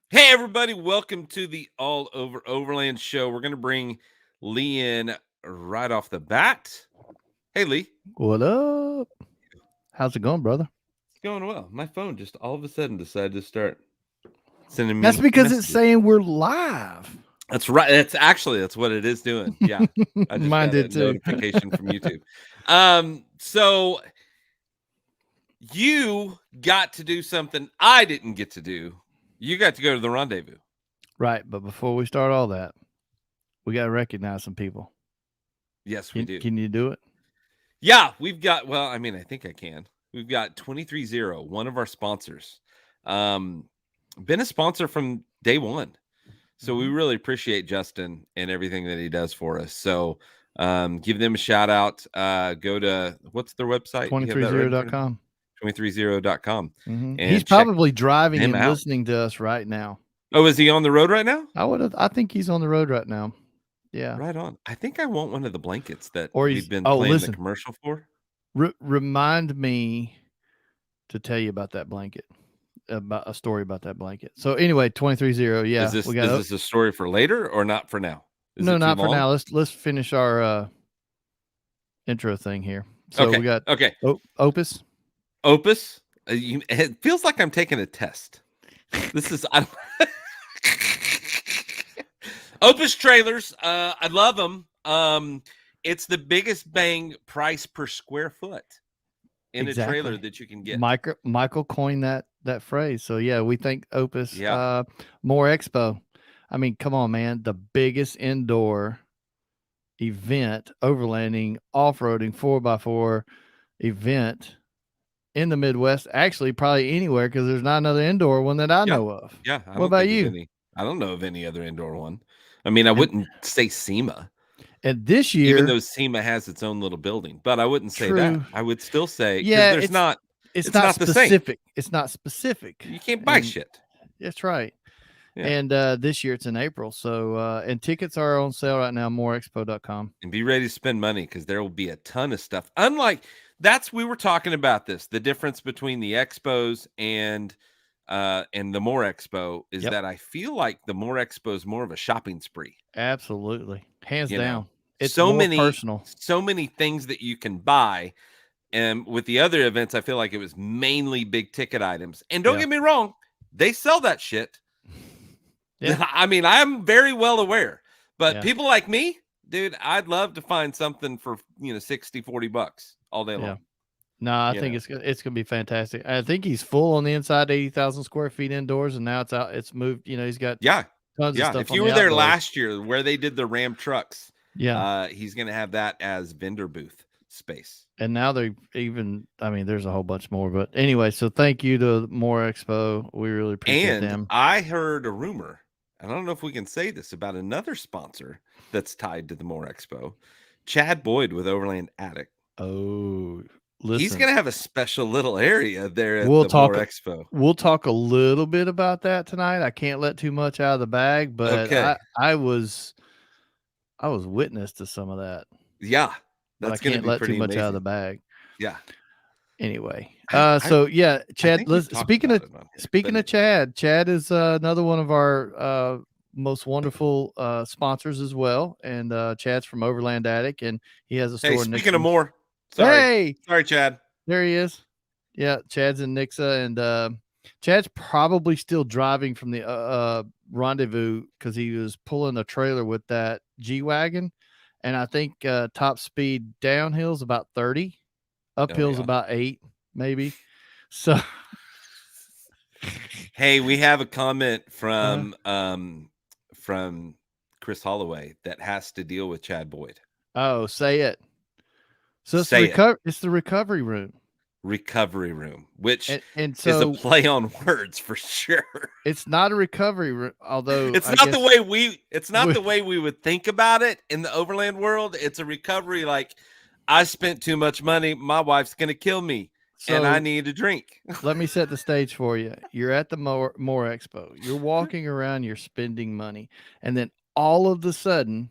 Hey, everybody, welcome to the All Over Overland show. We're going to bring Lee in right off the bat. Hey, Lee. What up? How's it going, brother? It's going well. My phone just all of a sudden decided to start sending That's me because it's messages. saying we're live. That's right. That's what it is doing. Yeah. I just Mine got a did too. notification from YouTube. So you got to do something I didn't get to do. You got to go to the Rendezvous. Right, but before we start all that, we got to recognize some people. Yes, we Can, do. can you do it? Yeah, we've got, well, I mean, I think I can. We've got 230, one of our sponsors. Been a sponsor from day one. So we really appreciate Justin and everything that he does for us. So give them a shout out. Go to, what's their website? You have that right in front of you? 230.com. 230.com He's and check probably driving him and out. listening to us right now. Oh, is he on the road right now? I think he's on the road right now. Yeah. Right on. I think I want one of the blankets that Or we've he's been oh, playing the listen. commercial for. Remind me to tell you about that blanket. About a story about that blanket. So anyway, 230. Yeah, Is this a story for later or not for now? Is No, it too not for long? now. Let's finish our intro thing here. So Okay. we got Okay. Opus. Opus. It feels like I'm taking a test. This is Opus trailers. I love them. It's the biggest bang price per square foot in a trailer that you can get. Michael coined that phrase. So yeah, we thank Opus. Yeah. More Expo. I mean, come on, man. The biggest indoor event, overlanding, off-roading, 4x4 event in the Midwest. Actually, probably anywhere because there's not another indoor one that I know of. Yeah. What about you? I don't know of any other indoor one. I mean, I wouldn't say SEMA. And this year, even though SEMA has its own little building, but I wouldn't say that. I would still say because yeah, there's not. it's It's not not the same. specific. It's not specific. You can't buy shit. That's right. Yeah. And this year it's in April. So and tickets are on sale right now, moreexpo.com. And be ready to spend money because there will be a ton of stuff. Unlike we were talking about this, the difference between the expos and the More Expo is that I feel like the More Expo is more of a shopping spree. Absolutely. Hands down. It's so more personal. So many things that you can buy. And with the other events, I feel like it was mainly big ticket items. And don't get me wrong, they sell that shit. Yeah. I mean, I'm very well aware. But people like me, dude, I'd love to find something for, $60-$40 all day long. No, I think it's going to be fantastic. I think he's full on the inside, 80,000 square feet indoors, and now it's out. It's moved. He's got tons of stuff. If you were there last year where they did the Ram trucks, he's going to have that as vendor booth space. And now they there's a whole bunch more. But anyway, so thank you to More Expo. We really appreciate them. I heard a rumor. I don't know if we can say this about another sponsor that's tied to the More Expo, Chad Boyd with Overland Attic. Oh, listen, he's going to have a special little area there at the More Expo. We'll talk a little bit about that tonight. I can't let too much out of the bag, but I was witness to some of that. Yeah, that's going to be let pretty too much amazing. out of the bag. Yeah. Anyway, Chad. Speaking of Chad, Chad is another one of our most wonderful sponsors as well, and Chad's from Overland Attic, and he has a store. Hey, speaking of More, sorry, Chad. There he is. Yeah, Chad's in Nixa, and Chad's probably still driving from the Rendezvous because he was pulling a trailer with that G-Wagon, and I think top speed downhill is about 30. Uphill's about 8, maybe. So, hey, we have a comment from Chris Holloway that has to deal with Chad Boyd. Oh, say it. So it's the recovery room. Recovery room, which is a play on words for sure. It's not a recovery room, although it's not the way we would think about it in the overland world. It's a recovery like, I spent too much money. My wife's going to kill me, and I need a drink. Let me set the stage for you. You're at the More Expo. You're walking around. You're spending money. And then all of a sudden,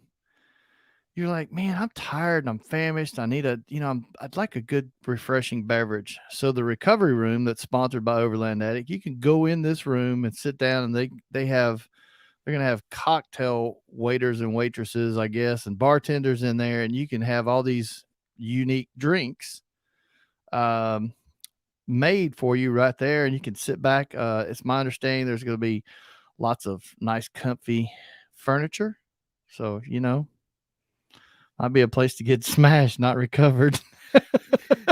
you're like, man, I'm tired and I'm famished. I need I'd like a good refreshing beverage. So the recovery room that's sponsored by Overland Attic, you can go in this room and sit down, and they're going to have cocktail waiters and waitresses, I guess, and bartenders in there, and you can have all these unique drinks made for you right there, and you can sit back. It's my understanding there's going to be lots of nice, comfy furniture. So, might be a place to get smashed, not recovered.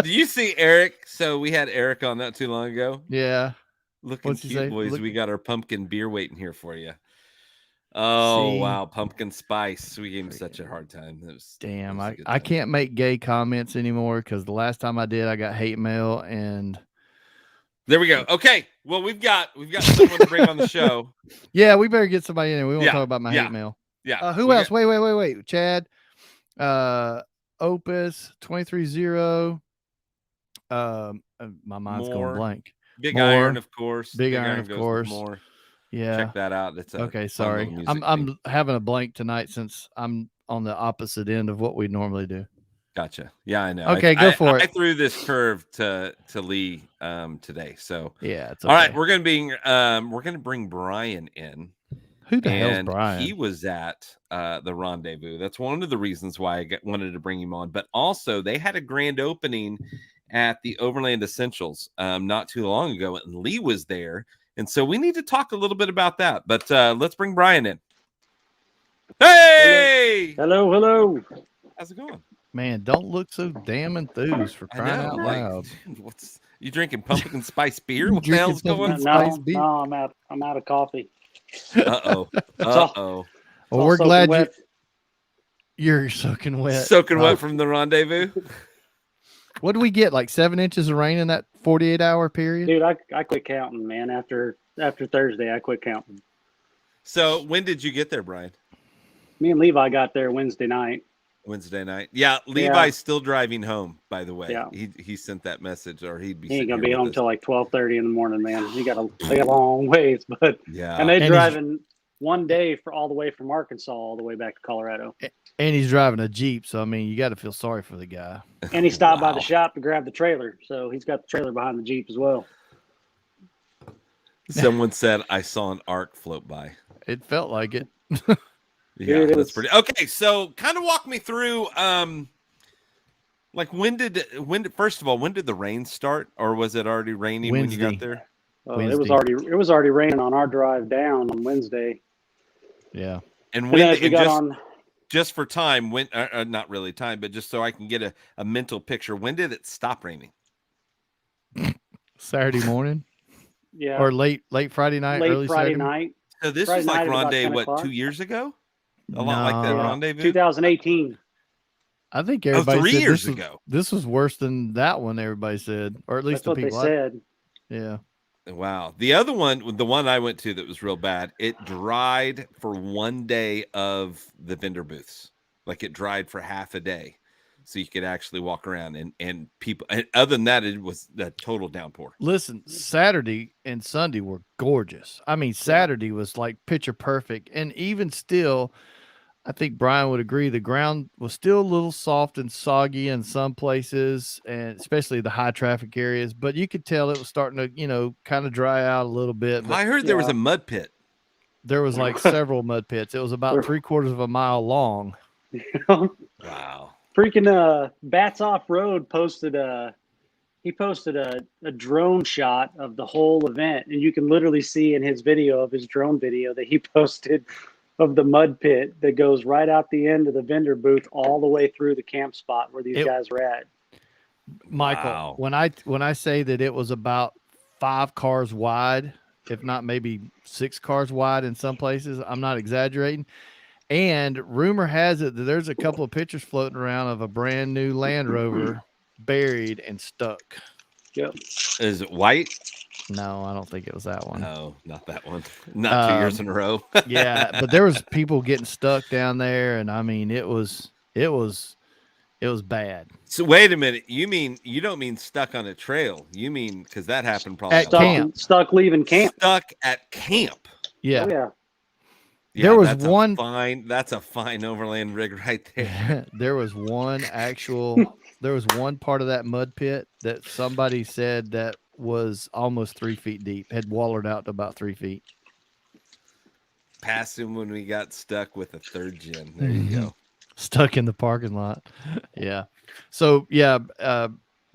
Do you see Eric? So we had Eric on not too long ago. Yeah. Looking What's he cute, say? boys. We got our pumpkin beer waiting here for you. Oh, See? wow. Pumpkin spice. We gave him such a hard time. Damn, a good I time. can't make gay comments anymore because the last time I did, I got hate mail, and there we go. Okay. Well, we've got someone to bring on the show. Yeah, we better get somebody in there. We won't talk about my hate mail. Yeah. Who else? Wait. Chad, Opus 230. My mind's going blank. Big Iron, of course. Big Iron, of course. More. Yeah. Check that out. It's okay. Sorry, I'm having a blank tonight since I'm on the opposite end of what we normally do. Gotcha. Yeah, I know. Okay, go for it. I threw this curve to Lee today. So yeah, it's okay. All right. We're gonna bring Brian in. Who the hell's Brian? He was at the Rendezvous. That's one of the reasons why I wanted to bring him on. But also, they had a grand opening at the Overland Essentials not too long ago, and Lee was there. And so we need to talk a little bit about that. But let's bring Brian in. Hey! Hello. How's it going? Man, don't look so damn enthused for crying out loud. What's you drinking pumpkin spice beer? What the hell's going on? No, I'm out of coffee. Uh-oh. Well, we're glad you're soaking wet. Soaking wet from the Rendezvous. What did we get? Like 7 inches of rain in that 48-hour period? Dude, I quit counting, man. After Thursday, I quit counting. So when did you get there, Brian? Me and Levi got there Wednesday night. Yeah, Levi's still driving home, by the way. Yeah. He sent that message, or he ain't gonna be home till like 12:30 in the morning, man. He got a long ways, but yeah. And they're driving one day for all the way from Arkansas all the way back to Colorado. And he's driving a Jeep, so I mean, you got to feel sorry for the guy. And he stopped by the shop to grab the trailer, so he's got the trailer behind the Jeep as well. Someone said I saw an arc float by. It felt like it. Yeah, that's pretty okay. So kind of walk me through like when did first of all, when did the rain start, or was it already raining Wednesday. when you got there? It was already raining on our drive down on Wednesday. Yeah. And when just for time, when not really time, but just so I can get a mental picture, when did it stop raining? Saturday morning? Yeah. Or late Friday night, early Friday night. So this was like Rendezvous 2 years ago? Lot like that Rendezvous? 2018. I think everybody 3 said years ago. This was worse than that one, everybody said. Or at least that's what they said. Yeah. Wow. The other one, the one I went to that was real bad, it dried for 1 day of the vendor booths. Like it dried for half a day. So you could actually walk around and people, and other than that, it was a total downpour. Listen, Saturday and Sunday were gorgeous. I mean, Saturday was like picture perfect. And even still, I think Brian would agree, the ground was still a little soft and soggy in some places, and especially the high traffic areas, but you could tell it was starting to, kind of dry out a little bit. But I heard there was a mud pit. There was like several mud pits. It was about 3/4 of a mile long. Wow. Freaking Bats Off Road posted a drone shot of the whole event, and you can literally see in his drone video that he posted of the mud pit that goes right out the end of the vendor booth all the way through the camp spot where these guys were at. Michael, when I say that it was about 5 cars wide, if not maybe 6 cars wide in some places, I'm not exaggerating. And rumor has it that there's a couple of pictures floating around of a brand new Land Rover buried and stuck. Yep. Is it white? No, I don't think it was that one. No, not that one. Not 2 years in a row. Yeah, but there was people getting stuck down there, and I mean, it was bad. So wait a minute. You don't mean stuck on a trail? You mean because that happened probably at camp? Stuck leaving camp. Stuck at camp. Yeah. Oh, yeah. Yeah, There was that's one- that's a fine overland rig right there. there was one part of that mud pit that somebody said that was almost 3 feet deep, had wallered out to about 3 feet. Passed him when we got stuck with a 3rd gen. There you go. Stuck in the parking lot. Yeah. So yeah,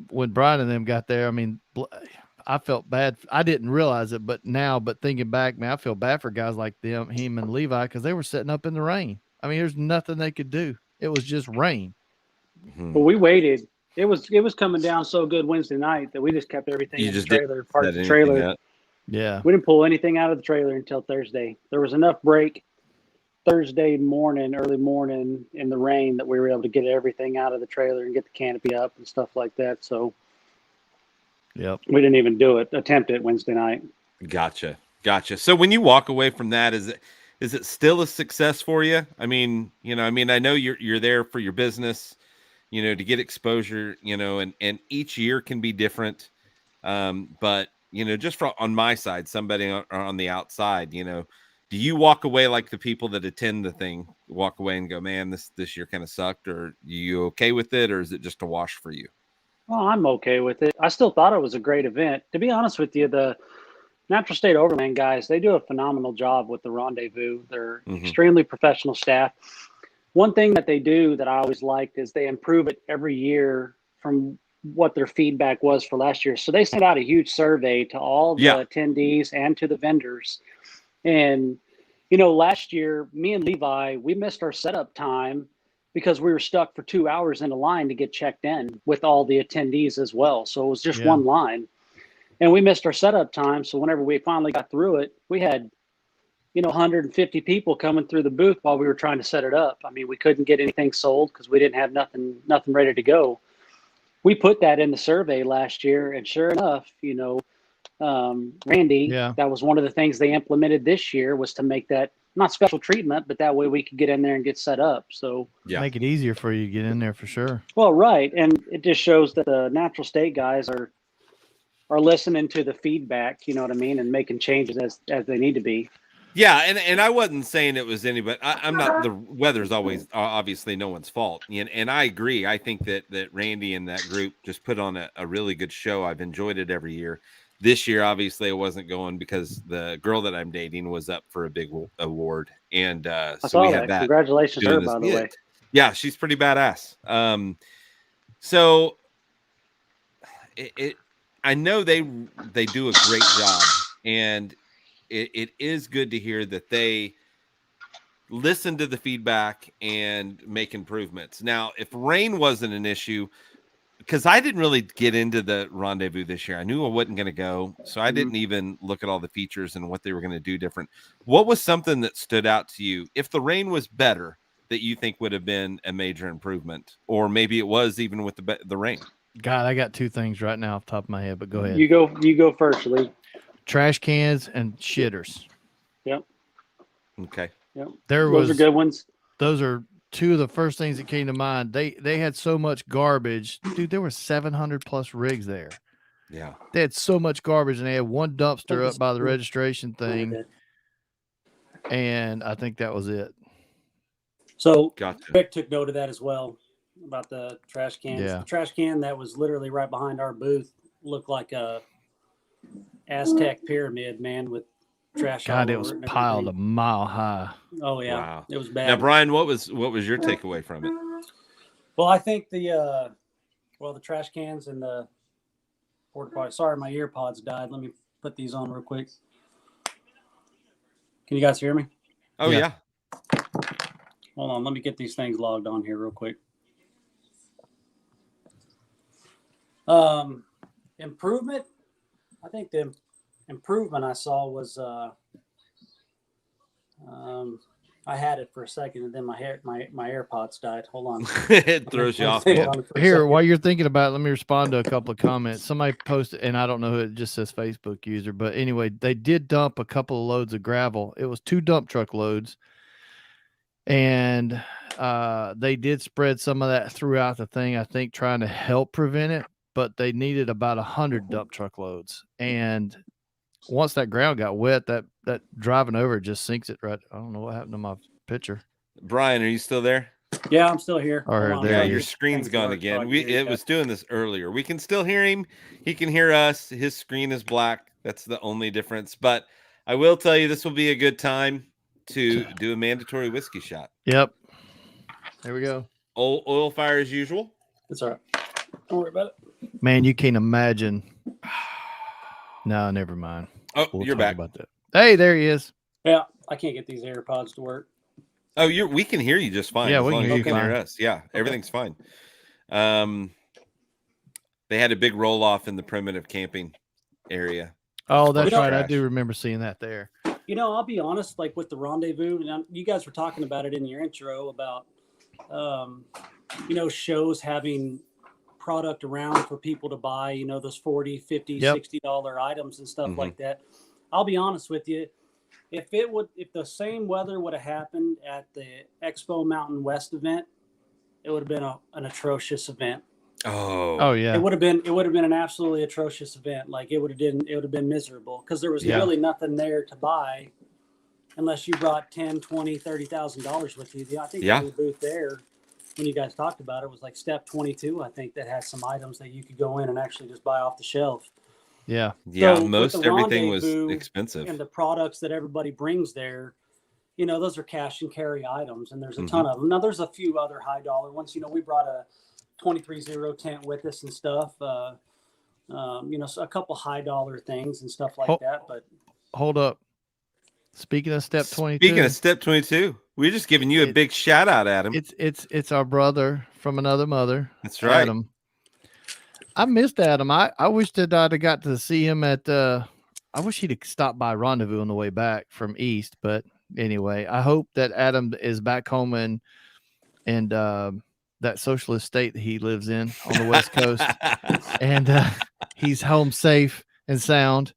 when Brian and them got there, I mean, I felt bad. I didn't realize it, but thinking back, man, I feel bad for guys like him and Levi, because they were sitting up in the rain. I mean, there's nothing they could do. It was just rain. But we waited. It was coming down so good Wednesday night that we just kept everything in the trailer, parked the trailer. Yeah. We didn't pull anything out of the trailer until Thursday. There was enough break Thursday morning, early morning in the rain, that we were able to get everything out of the trailer and get the canopy up and stuff like that. So Yep. we didn't even attempt it Wednesday night. Gotcha. So when you walk away from that, is it still a success for you? I mean, I know you're there for your business, to get exposure, and each year can be different. But just on my side, somebody on the outside, do you walk away like the people that attend the thing walk away and go, man, this year kind of sucked, or are you okay with it, or is it just a wash for you? Well, I'm okay with it. I still thought it was a great event. To be honest with you, the Natural State Overland guys, they do a phenomenal job with the Rendezvous. They're extremely professional staff. One thing that they do that I always liked is they improve it every year from what their feedback was for last year. So they sent out a huge survey to all the attendees and to the vendors. And, last year, me and Levi, we missed our setup time because we were stuck for 2 hours in a line to get checked in with all the attendees as well. So it was just one line. And we missed our setup time. So whenever we finally got through it, we had, 150 people coming through the booth while we were trying to set it up. I mean, we couldn't get anything sold because we didn't have nothing ready to go. We put that in the survey last year, and sure enough, Randy, that was one of the things they implemented this year, was to make that not special treatment, but that way we could get in there and get set up. So make it easier for you to get in there for sure. Well, right. And it just shows that the Natural State guys are listening to the feedback, you know what I mean, and making changes as they need to be. Yeah, and I wasn't saying it was anybody. I'm not. The weather's always obviously no one's fault, and I agree. I think that Randy and that group just put on a really good show. I've enjoyed it every year. This year, obviously, I wasn't going because the girl that I'm dating was up for a big award, and so we had that. Congratulations to her, by the way. Yeah, she's pretty badass. So I know they do a great job, and it is good to hear that they listen to the feedback and make improvements. Now, if rain wasn't an issue, because I didn't really get into the Rendezvous this year. I knew I wasn't going to go, so I didn't even look at all the features and what they were going to do different. What was something that stood out to you? If the rain was better, that you think would have been a major improvement, or maybe it was even with the rain? God, I got 2 things right now off the top of my head, but go ahead. You go first, Lee. Trash cans and shitters. Yep. Okay. Yep. Those are good ones. Those are 2 of the first things that came to mind. They had so much garbage. Dude, there were 700 plus rigs there. Yeah. They had so much garbage, and they had one dumpster up by the registration thing. And I think that was it. So Gotcha. Rick took note of that as well, about the trash cans. Yeah. The trash can that was literally right behind our booth looked like a Aztec pyramid, man, with trash. God, all it was over piled a mile high. Oh yeah, Wow. It was bad. Now, Brian, what was your takeaway from it? Well, I think the trash cans and the porta potty. Sorry, my ear pods died. Let me put these on real quick. Can you guys hear me? Oh yeah. Hold on, let me get these things logged on here real quick. Improvement. I think the improvement I saw was I had it for a second, and then my AirPods died. Hold on. It throws you off. Here, while you're thinking about it, let me respond to a couple of comments. Somebody posted, and I don't know who, it just says Facebook user, but anyway, they did dump a couple of loads of gravel. It was 2 dump truck loads, and they did spread some of that throughout the thing, I think, trying to help prevent it, but they needed about 100 dump truck loads. And once that ground got wet, that driving over it just sinks it right. I don't know what happened to my picture. Brian, are you still there? Yeah, I'm still here. All right, Hold on, there Yeah, he your is. screen's Thanks, gone George, so I again. can We hear you. it was doing this earlier. We can still hear him. He can hear us. His screen is black. That's the only difference. But I will tell you, this will be a good time to do a mandatory whiskey shot. Yep. There we go. Oil fire as usual. It's all right. Don't worry about it. Man, you can't imagine. No, never mind. Oh, We'll you're talk back. about that. Hey, there he is. Yeah, I can't get these AirPods to work. Oh, we can hear you just fine. Yeah, as we long can as hear you you can hear fine. us. Yeah, everything's fine. They had a big roll off in the primitive camping area. Oh, that's right. I Trash. do remember seeing that there. You know, I'll be honest, like with the Rendezvous, and you guys were talking about it in your intro about, you know, shows having product around for people to buy, you know, those $40, $50, Yep. $60 items and stuff Mhm. like that. I'll be honest with you. If the same weather would have happened at the Expo Mountain West event, it would have been an atrocious event. Oh yeah. It would have been an absolutely atrocious event. Like it would have been miserable because there was Yeah. really nothing there to buy unless you brought $10, $20, $30,000 with you. I think Yeah. the booth there when you guys talked about it was like step 22. I think that has some items that you could go in and actually just buy off the shelf. Yeah. Yeah, So, with most the everything was Rendezvous expensive. And the products that everybody brings there, you know, those are cash and carry items, and there's a Mm-hmm. ton of them. Now, there's a few other high dollar ones. You know, we brought a 23-0 tent with us and stuff. You know, so a couple high dollar things and stuff like that. But Hold up. Speaking of step 22. Speaking of step 22, we're just giving you a big shout out, Adam. It's our brother from another mother. That's right. Adam. I missed Adam. I wish that I'd have got to see him at I wish he'd have stopped by Rendezvous on the way back from East, but anyway, I hope that Adam is back home in that socialist state that he lives in on the West Coast, and he's home safe and sound,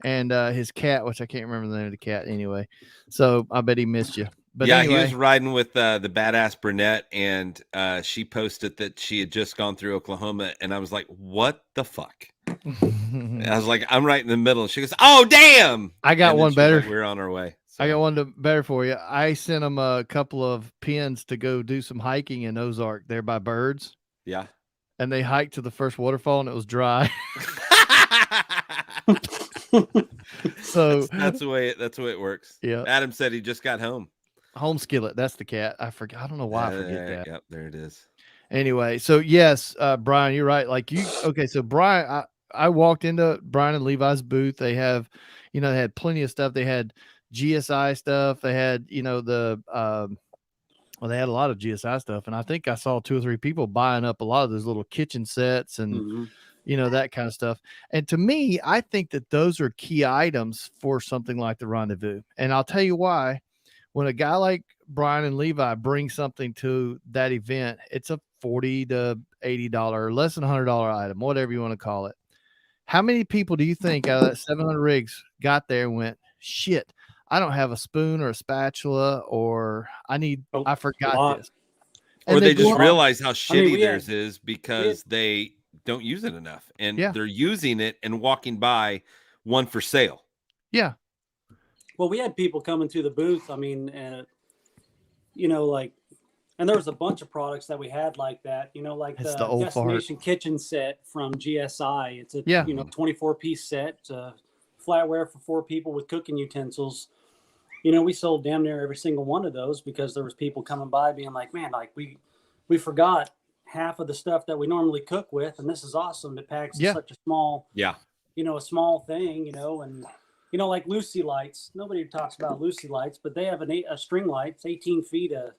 and his cat, which I can't remember the name of the cat anyway. So I bet he missed you. But yeah, anyway, he was riding with the badass brunette, and she posted that she had just gone through Oklahoma, and I was like, "What the fuck?" I was like, "I'm right in the middle." She goes, "Oh, damn!" I got And then one she was better. like, we're on our way. So. I got one better for you. I sent him a couple of pins to go do some hiking in Ozark there by Birds. Yeah. And they hiked to the first waterfall and it was dry. So that's the way it works. Yeah. Adam said he just got home. Home Skillet. That's the cat. I forgot. I don't know why I forget that. Yep, there it is. Anyway, so yes, Brian, you're right. Like okay. So Brian, I walked into Brian and Levi's booth. They have, you know, they had plenty of stuff. They had GSI stuff. They had, you know, they had a lot of GSI stuff. And I think I saw 2 or 3 people buying up a lot of those little kitchen sets and, you know, that kind of stuff. And to me, I think that those are key items for something like the Rendezvous. And I'll tell you why. When a guy like Brian and Levi bring something to that event, it's a $40 to $80, less than $100 item, whatever you want to call it. How many people do you think out of that 700 rigs got there and went, shit, I don't have a spoon or a spatula, or I forgot this. And or they just realize how shitty theirs is because they don't use it enough. And they're using it and walking by one for sale. Yeah. Well, we had people coming through the booth. I mean, you know, like, and there was a bunch of products that we had like that, you know, like the Destination Kitchen set from GSI. It's a, you know, 24-piece set, flatware for 4 people with cooking utensils. You know, we sold damn near every single one of those because there was people coming by being like, man, like we forgot half of the stuff that we normally cook with. And this is awesome. It packs such a small, you know, a small thing, you know, and, you know, like Lucy lights. Nobody talks about Lucy lights, but they have a string light. It's 18 feet of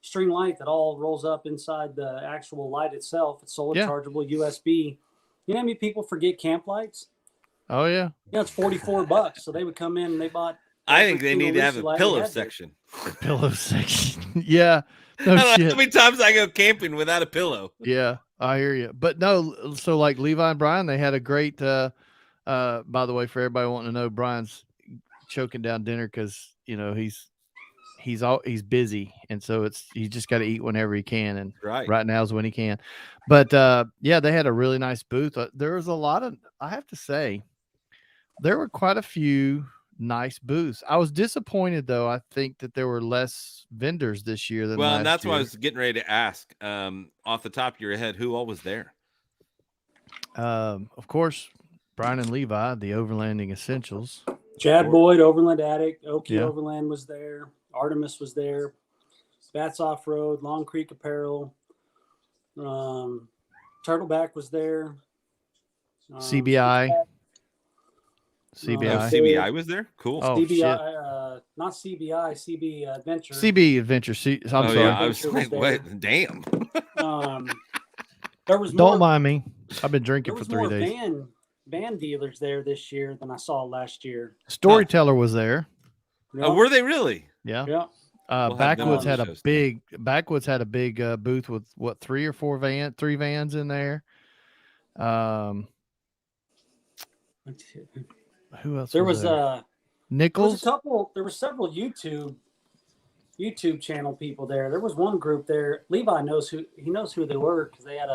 string light that all rolls up inside the actual light itself. It's solar chargeable USB. You know how many people forget camp lights? Oh yeah. Yeah, it's $44. So they would come in and they bought. I think they need to have a pillow section. Pillow section. Yeah. No shit. How many times I go camping without a pillow? Yeah, I hear you. But no, so like Levi and Brian, they had a great by the way, for everybody wanting to know, Brian's choking down dinner because, you know, he's busy, and so he's just got to eat whenever he can, and right now is when he can. But yeah, they had a really nice booth. There was a lot of, I have to say, There were quite a few nice booths. I was disappointed though. I think that there were less vendors this year than Well, and last that's year. what I was getting ready to ask. Off the top of your head, who all was there? Of course, Brian and Levi, the Overlanding Essentials. Chad Boyd, Overland Addict, Okie Yeah. Overland was there. Artemis was there. Bats Off Road, Long Creek Apparel. Turtleback was there. CBI. CBI. CBI was there. Cool. Oh, CBI, not CBI, CB Adventure. CB Adventure. I'm sorry. Yeah, I was like, wait, damn. There was Don't mind me. I've been drinking for 3 days. Van dealers there this year than I saw last year. Storyteller was there. Yep. Oh, were they really? Yeah. Yeah. We'll have them Backwoods on had the a shows. big booth with what, 3 or 4 3 vans in there. Who else? There was Nichols. there were several YouTube channel people there. There was one group there. Levi knows who they were because they had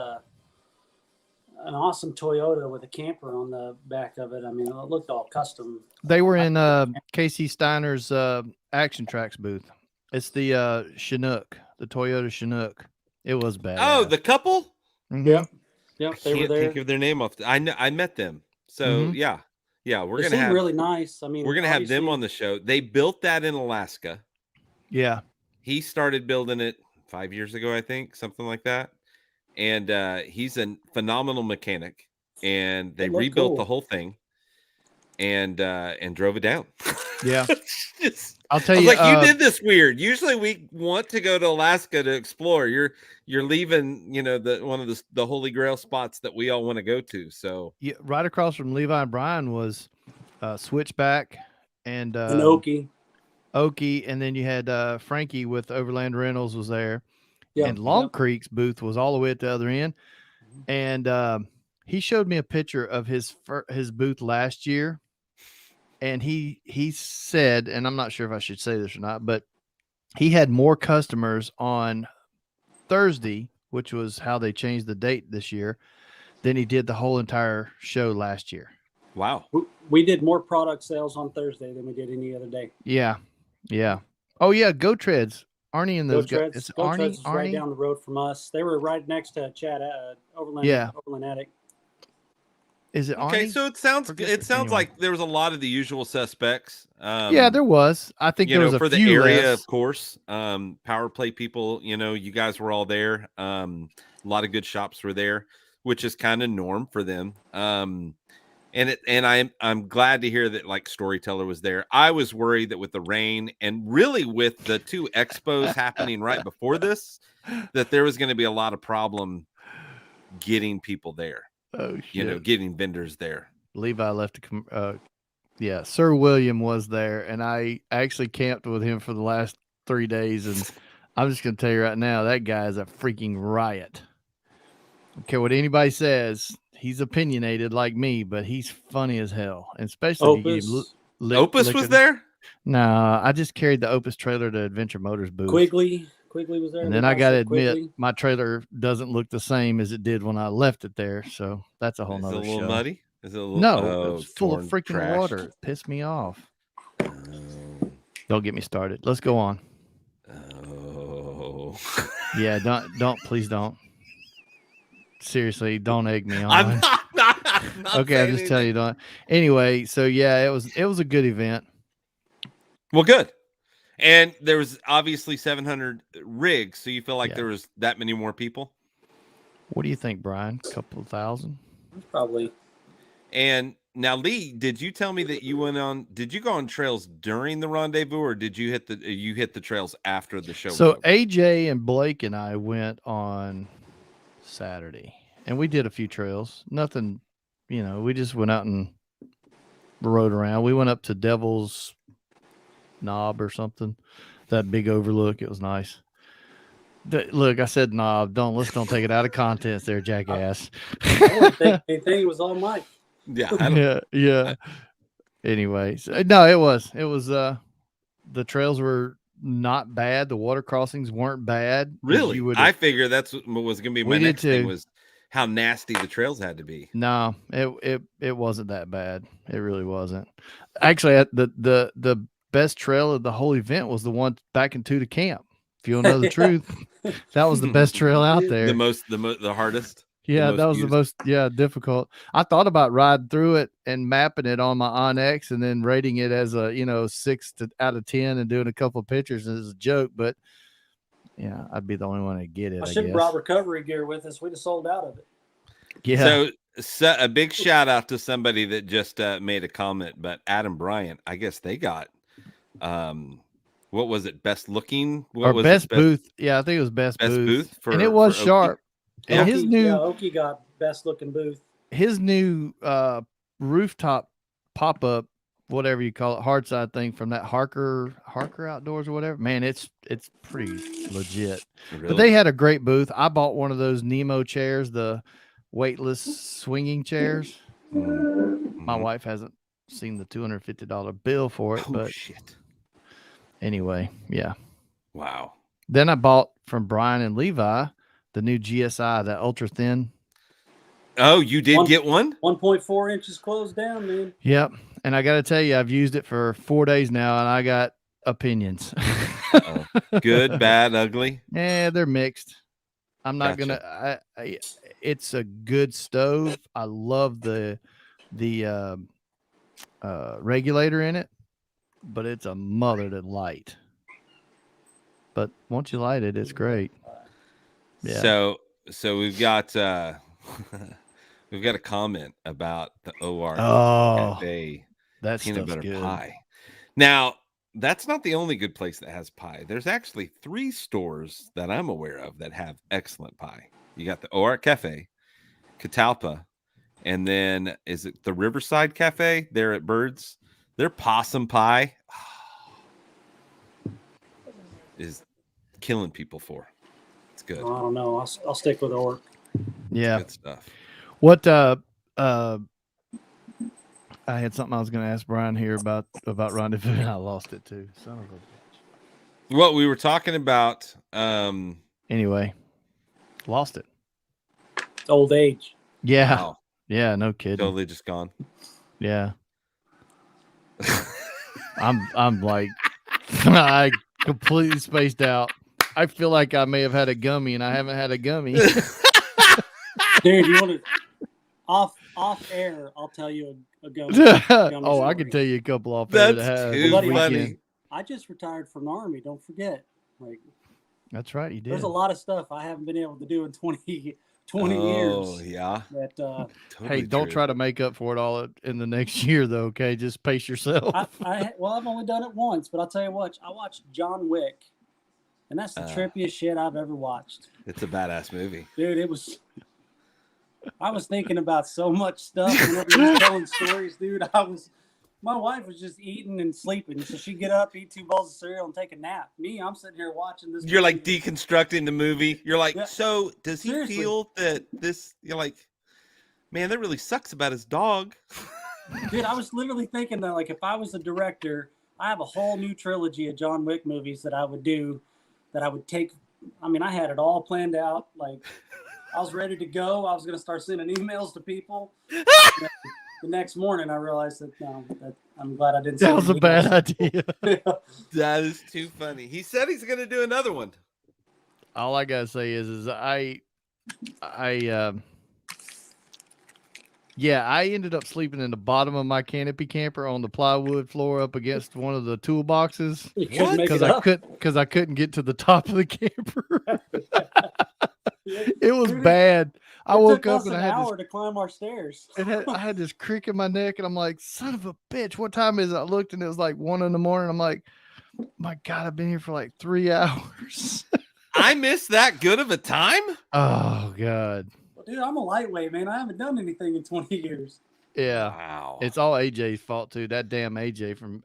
an awesome Toyota with a camper on the back of it. I mean, it looked all custom. They were in Casey Steiner's Action Tracks booth. It's the Chinook, the Toyota Chinook. It was bad. Oh, the couple? Mhm. Yep, I they were can't there. think of their name off. I met them. So Mhm. yeah, we're They gonna seemed have really nice. I mean, we're gonna have them obviously- on the show. They built that in Alaska. Yeah. He started building it 5 years ago, I think, something like that. And he's a phenomenal mechanic. And they It looked rebuilt cool. the whole thing and drove it down. Yeah. Just- I'll I tell was you. like, you did this weird. Usually we want to go to Alaska to explore. You're leaving, one of the holy grail spots that we all want to go to. So Yeah, right across from Levi and Brian was Switchback and an Okie. Okie, and then you had Frankie with Overland Rentals was there, Yep, and Long yep. Creek's booth was all the way at the other end. And he showed me a picture of his booth last year, and he said, and I'm not sure if I should say this or not, but he had more customers on Thursday, which was how they changed the date this year, than he did the whole entire show last year. wow. We did more product sales on Thursday than we did any other day. Yeah. Oh yeah, Go Treads. Arnie and those guys. It's Go Arnie. Treads was right Arnie. down the road from us. They were right next to Chad Overland. Yeah. Overland Attic. Is it Okay, Arnie? so it sounds Anyway. like there was a lot of the usual suspects. Yeah, there was. I think there was a for the few area, less. of course. Power play people, you guys were all there. A lot of good shops were there, which is kind of norm for them. And I'm glad to hear that like Storyteller was there. I was worried that with the rain and really with the 2 expos happening right before this, that there was going to be a lot of problem getting people there. Oh shit. Getting vendors there. Levi left yeah, Sir William was there, and I actually camped with him for the last 3 days, and I'm just gonna tell you right now, that guy is a freaking riot. Don't care what anybody says, he's opinionated like me, but he's funny as hell, and especially if you give him Opus was there? No, I just carried the Opus trailer to Adventure Motors booth. Quigley was there. And then I got to admit, my trailer doesn't look the same as it did when I left it there. So that's a whole nother show. Is it a little muddy? Is it a little? No, it's full of freaking trashed. water. It pissed me off. Don't get me started. Let's go on. Oh. Yeah, please don't. Seriously, don't egg me on. I'm not Okay, I'll just tell you, don't. Anyway, so yeah, it was a good event. Well, good. And there was obviously 700 rigs, so you feel like Yeah. there was that many more people? What do you think, Brian? A couple of thousand? Probably. And now, Lee, did you tell me that did you go on trails during the rendezvous, or did you hit the trails after the show? So AJ and Blake and I went on Saturday, and we did a few trails. Nothing, we just went out and rode around. We went up to Devil's Knob or something, that big overlook. It was nice. Look, I said knob. Let's don't take it out of context there, jackass. I think it was all Mike. Yeah. Yeah. Anyways, no, it was the trails were not bad. The water crossings weren't bad. Really? I figure that's what was going to be my We did next thing too. was how nasty the trails had to be. No, it wasn't that bad. It really wasn't. Actually, the best trail of the whole event was the one back into the camp. If you'll know the truth, that was the best trail out there. The hardest. Yeah, that was the most difficult. I thought about riding through it and mapping it on my Onyx and then rating it as a 6 out of 10 and doing a couple of pictures as a joke, but yeah, I'd be the only one to get it. I should have brought recovery gear with us. We'd have sold out of it. Yeah. So a big shout out to somebody that just made a comment, but Adam Bryant, I guess they got what was it? Best looking or was best booth? Yeah, I think it was best booth. And it was sharp. And his new Oki got best looking booth. His new rooftop pop up, whatever you call it, hard side thing from that Harker Outdoors or whatever. Man, it's pretty legit. Really? But they had a great booth. I bought one of those Nemo chairs, the weightless swinging chairs. Mm-hmm. My wife hasn't seen the $250 bill for it, but shit. Anyway, yeah. Wow. Then I bought from Brian and Levi the new GSI, that ultra thin. Oh, you did get one? 1.4 inches closed down, man. Yep. And I got to tell you, I've used it for 4 days now, and I got opinions. Good, bad, ugly? Yeah, they're mixed. I'm not gonna. It's a good stove. I love the regulator in it, but it's a mother to light. But once you light it, it's great. Yeah. So we've got we've got a comment about the Ozarks Cafe peanut butter good. pie. Now, that's not the only good place that has pie. There's actually 3 stores that I'm aware of that have excellent pie. You got the Ozarks Cafe, Catalpa, and then is it the Riverside Cafe there at Birds? Their possum pie is killing people for. It's good. I don't know. I'll stick with Orc. Yeah. Good stuff. What I had something I was going to ask Brian here about Rendezvous, and I lost it too. Son of a bitch. What we were talking about. Anyway, lost it. It's old age. Yeah. Wow. Yeah. No kidding. Totally just gone. Yeah. I'm like, I completely spaced out. I feel like I may have had a gummy, and I haven't had a gummy. Dude, you want to off air? I'll tell you a gummy. Oh, I can tell you a couple off air. That's too funny. I just retired from the Army. Don't forget. Like, that's right, you did. There's a lot of stuff I haven't been able to do in 20 years. Oh, yeah. That, totally hey, don't try to make up for it all in the next year, though. Okay, just pace yourself. I've only done it once, but I'll tell you what. I watched John Wick, and that's the trippiest shit I've ever watched. It's a badass movie, dude. It was. I was thinking about so much stuff whenever he was telling stories, dude. My wife was just eating and sleeping, so she'd get up, eat 2 bowls of cereal, and take a nap. Me, I'm sitting here watching this. You're like deconstructing the movie. You're like, so does he feel that this? You're like, man, that really sucks about his dog. Dude, I was literally thinking that, like, if I was a director, I have a whole new trilogy of John Wick movies that I would do, that I would take. I mean, I had it all planned out. Like, I was ready to go. I was going to start sending emails to people. The next morning, I realized that I'm glad I didn't. That was a bad idea. That is too funny. He said he's going to do another one. All I gotta say is I ended up sleeping in the bottom of my canopy camper on the plywood floor up against one of the toolboxes because I couldn't get to the top of the camper. It was bad. I woke up and I had an hour to climb our stairs. I had this crick in my neck, and I'm like, son of a bitch, what time is it? I looked, and it was like 1 a.m. I'm like, my God, I've been here for like 3 hours. I missed that good of a time? Oh, God. Dude, I'm a lightweight, man. I haven't done anything in 20 years. Yeah. Wow. It's all AJ's fault, too. That damn AJ from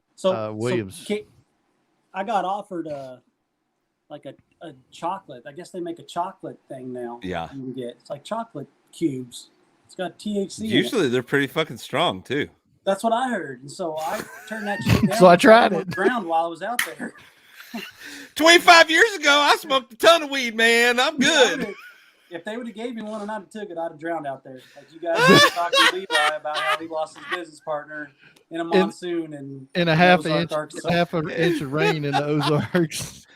Williams. So I got offered like a chocolate. I guess they make a chocolate thing now. Yeah. You can get. It's like chocolate cubes. It's got THC. Usually they're pretty fucking strong too. That's what I heard. And so I turned that shit down. So I tried it. Ground while I was out there. 25 years ago, I smoked a ton of weed, man. I'm good. if they would have gave me one and I'd have took it, I'd have drowned out there. Like you guys were talking to Levi about how he lost his business partner in a monsoon and in a half an inch of rain in the Ozarks.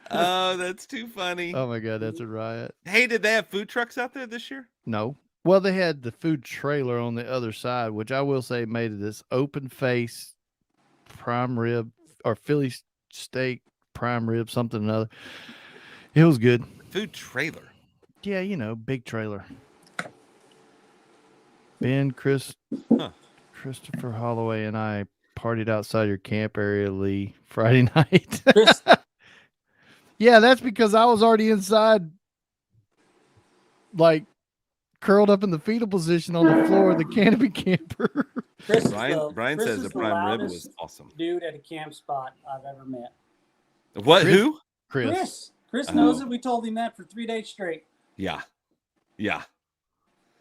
Oh, that's too funny. Oh my God, that's a riot. Hey, did they have food trucks out there this year? No. Well, they had the food trailer on the other side, which I will say made this open face prime rib or Philly steak prime rib, something or another. It was good. Food trailer. Yeah, big trailer. Ben, Christopher Holloway, and I partied outside your camp area, Lee, Friday night. Yeah, that's because I was already inside, like curled up in the fetal position on the floor of the canopy camper. Brian says the prime rib was awesome. Dude at a camp spot I've ever met. What? Who? Chris. Chris knows it. We told him that for 3 days straight. Yeah.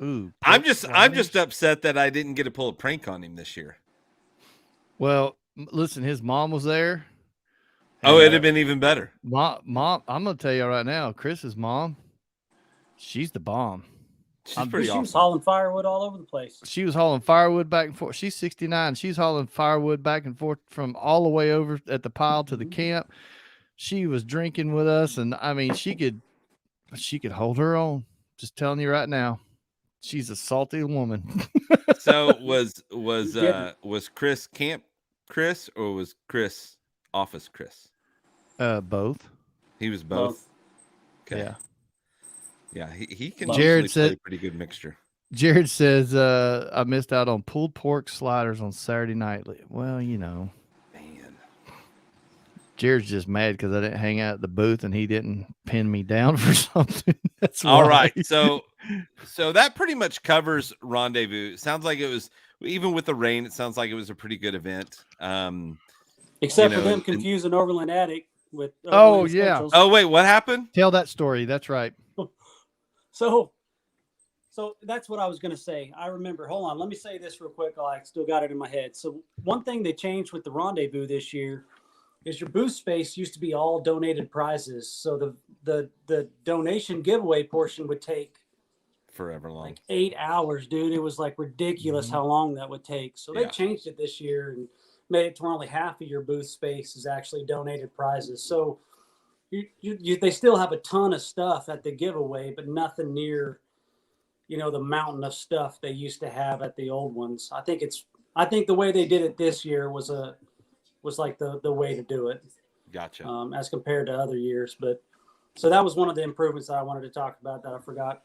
Ooh, I'm just upset that I didn't get to pull a prank on him this year. Well, listen, his mom was there. Oh, it'd have been even better. Mom, I'm gonna tell you right now, Chris's mom, she's the bomb. She's pretty awesome. She was hauling firewood all over the place. She was hauling firewood back and forth. She's 69. She's hauling firewood back and forth from all the way over at the pile to the camp. She was drinking with us, and I mean, she could hold her own. Just telling you right now, she's a salty woman. So was Chris Camp Chris or was Chris Office Chris? Both. He was both. Okay. Yeah. He can Jared play said a pretty good mixture. Jared says I missed out on pulled pork sliders on Saturday night. Well, Man. Jared's just mad because I didn't hang out at the booth and he didn't pin me down for something. That's all why. right. So that pretty much covers Rendezvous. Sounds like it was, even with the rain, it sounds like it was a pretty good event. Except for them confusing Overland Attic with Overland Essentials. Yeah. Oh wait, what happened? Tell that story. That's right. So that's what I was going to say. I remember. Hold on. Let me say this real quick. I still got it in my head. So one thing they changed with the Rendezvous this year is your booth space used to be all donated prizes. So the donation giveaway portion would take forever long. Like 8 hours, dude. It was like ridiculous how long that would take. So they changed it this year and made it to where only half of your booth space is actually donated prizes. So they still have a ton of stuff at the giveaway, but nothing near, the mountain of stuff they used to have at the old ones. I think the way they did it this year was like the way to do it. Gotcha. As compared to other years. But so that was one of the improvements that I wanted to talk about that I forgot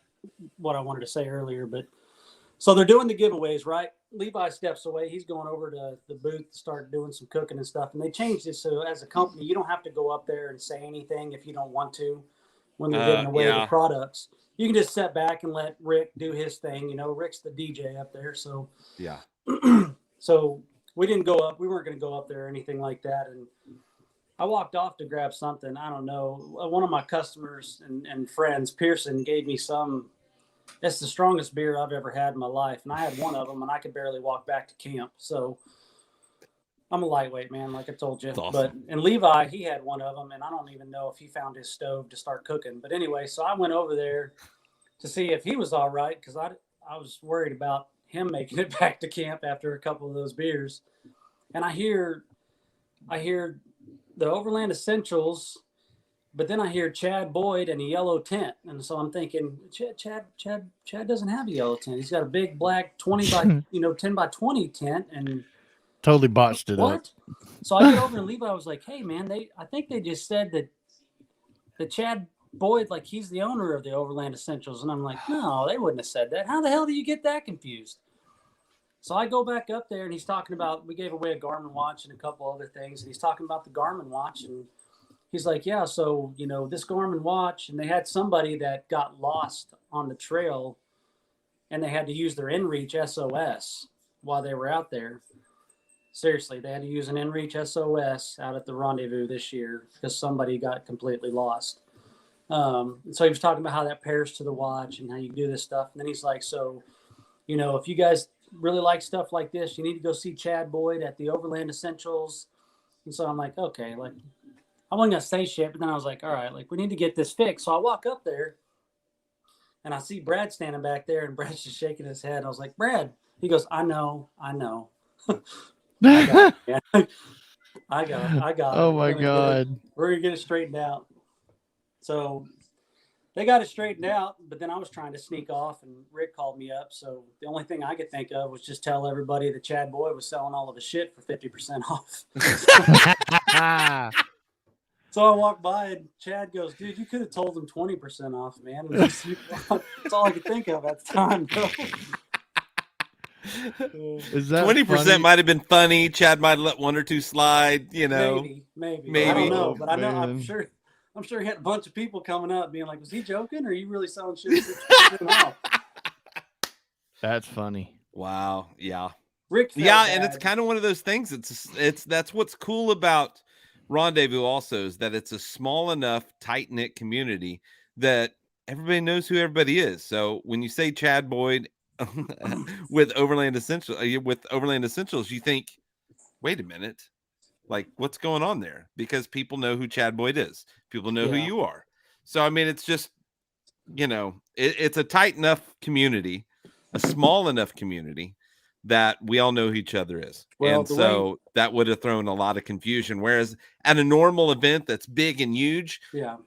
what I wanted to say earlier. But so they're doing the giveaways, right? Levi steps away. He's going over to the booth to start doing some cooking and stuff. And they changed it so as a company, you don't have to go up there and say anything if you don't want to when they're giving away the products. You can just sit back and let Rick do his thing. Rick's the DJ up there. So yeah. So we didn't go up. We weren't going to go up there or anything like that. And I walked off to grab something. I don't know. One of my customers and friends, Pearson, gave me some. That's the strongest beer I've ever had in my life. And I had one of them and I could barely walk back to camp. So I'm a lightweight, man, like I told you. Awesome. And Levi, he had one of them. And I don't even know if he found his stove to start cooking. But anyway, so I went over there to see if he was all right because I was worried about him making it back to camp after a couple of those beers. And I hear the Overland Essentials, but then I hear Chad Boyd and a yellow tent. And so I'm thinking, Chad doesn't have a yellow tent. He's got a big black 20 by 10 by 20 tent and totally botched it up. So I get over and Levi was like, hey man, I think they just said that Chad Boyd, like he's the owner of the Overland Essentials. And I'm like, no, they wouldn't have said that. How the hell do you get that confused? So I go back up there and he's talking about, we gave away a Garmin watch and a couple other things. And he's talking about the Garmin watch. And he's like, yeah, so, this Garmin watch, and they had somebody that got lost on the trail and they had to use their InReach SOS while they were out there. Seriously, they had to use an InReach SOS out at the Rendezvous this year because somebody got completely lost. So he was talking about how that pairs to the watch and how you do this stuff. And then he's like, so, if you guys really like stuff like this, you need to go see Chad Boyd at the Overland Essentials. And so I'm like, okay, like I wasn't gonna say shit, but then I was like, all right, like we need to get this fixed. So I walk up there And I see Brad standing back there, and Brad's just shaking his head. I was like, Brad. He goes, I know. I got it, man. I got Oh it. my God. We're going to get it straightened out. So they got it straightened out, but then I was trying to sneak off, and Rick called me up. So the only thing I could think of was just tell everybody that Chad Boyd was selling all of his shit for 50% off. So I walked by, and Chad goes, dude, you could have told him 20% off, man. That's all I could think of at the time, bro. Is that 20% might have been funny. Chad might have let one or two slide, you know. Maybe. I don't know, but I know man. I'm sure he had a bunch of people coming up being like, was he joking, or are you really selling shit? 50% off? That's funny. Wow. Yeah. Rick. Yeah, and it's kind of one of those things. That's what's cool about Rendezvous also, is that it's a small enough, tight-knit community that everybody knows who everybody is. So when you say Chad Boyd with Overland Essentials, you think, wait a minute, like, what's going on there? Because people know who Chad Boyd is. People know who you are. So I mean, it's just, you know, it's a tight enough community, a small enough community that we all know who each other is. Well, and so that would have thrown a lot of confusion. Whereas at a normal event that's big and huge,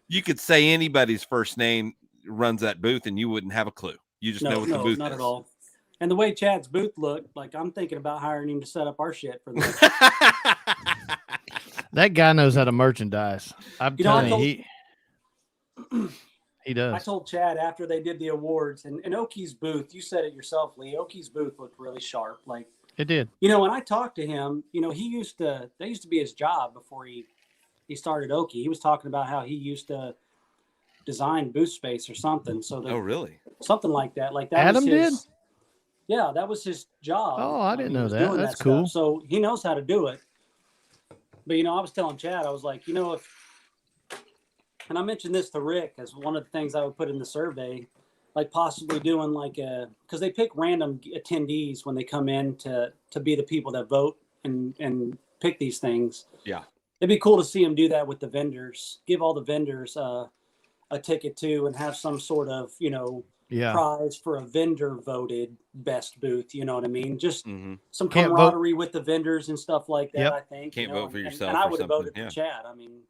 you could say anybody's first name runs that booth and you wouldn't have a clue. You just know what the booth is. Not at all. And the way Chad's booth looked, like, I'm thinking about hiring him to set up our shit for the That guy knows how to merchandise. I'm telling you, he does. I told Chad after they did the awards, and Oki's booth, you said it yourself, Lee, Oki's booth looked really sharp. Like, it did. You know, when I talked to him, you know, that used to be his job before he started Oki. He was talking about how he used to design booth space or something. So really? Something like that. Like that Adam was his, did? Yeah, that was his job. Oh, I didn't know that. That's cool. So he knows how to do it. But, you know, I was telling Chad, I was like, you know, and I mentioned this to Rick as one of the things I would put in the survey, like possibly doing because they pick random attendees when they come in to be the people that vote and pick these things. Yeah. It'd be cool to see them do that with the vendors, give all the vendors a ticket too, and have some sort of, you know, prize for a vendor voted best booth. You know what I mean? Just some camaraderie with the vendors and stuff like that. I think can't vote for yourself. And I would have voted for Chad. I mean,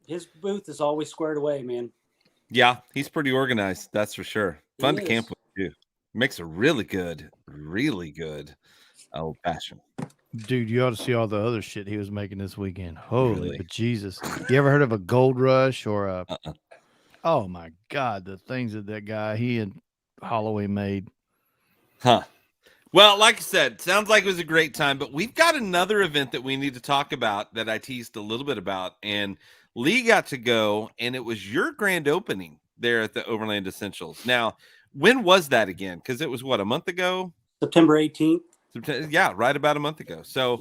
his booth is always squared away, man. Yeah, he's pretty organized. That's for sure. Fun to camp with you. Makes a really good old fashioned. Dude, you ought to see all the other shit he was making this weekend. Holy but Jesus. You ever heard of a Gold Rush or a Oh my God, the things that guy he and Holloway made. Huh. Well, like I said, sounds like it was a great time, but we've got another event that we need to talk about that I teased a little bit about, and Lee got to go, and it was your grand opening there at the Overland Essentials. Now, when was that again? Because it was what, a month ago? September 18th. Yeah, right about a month ago. So,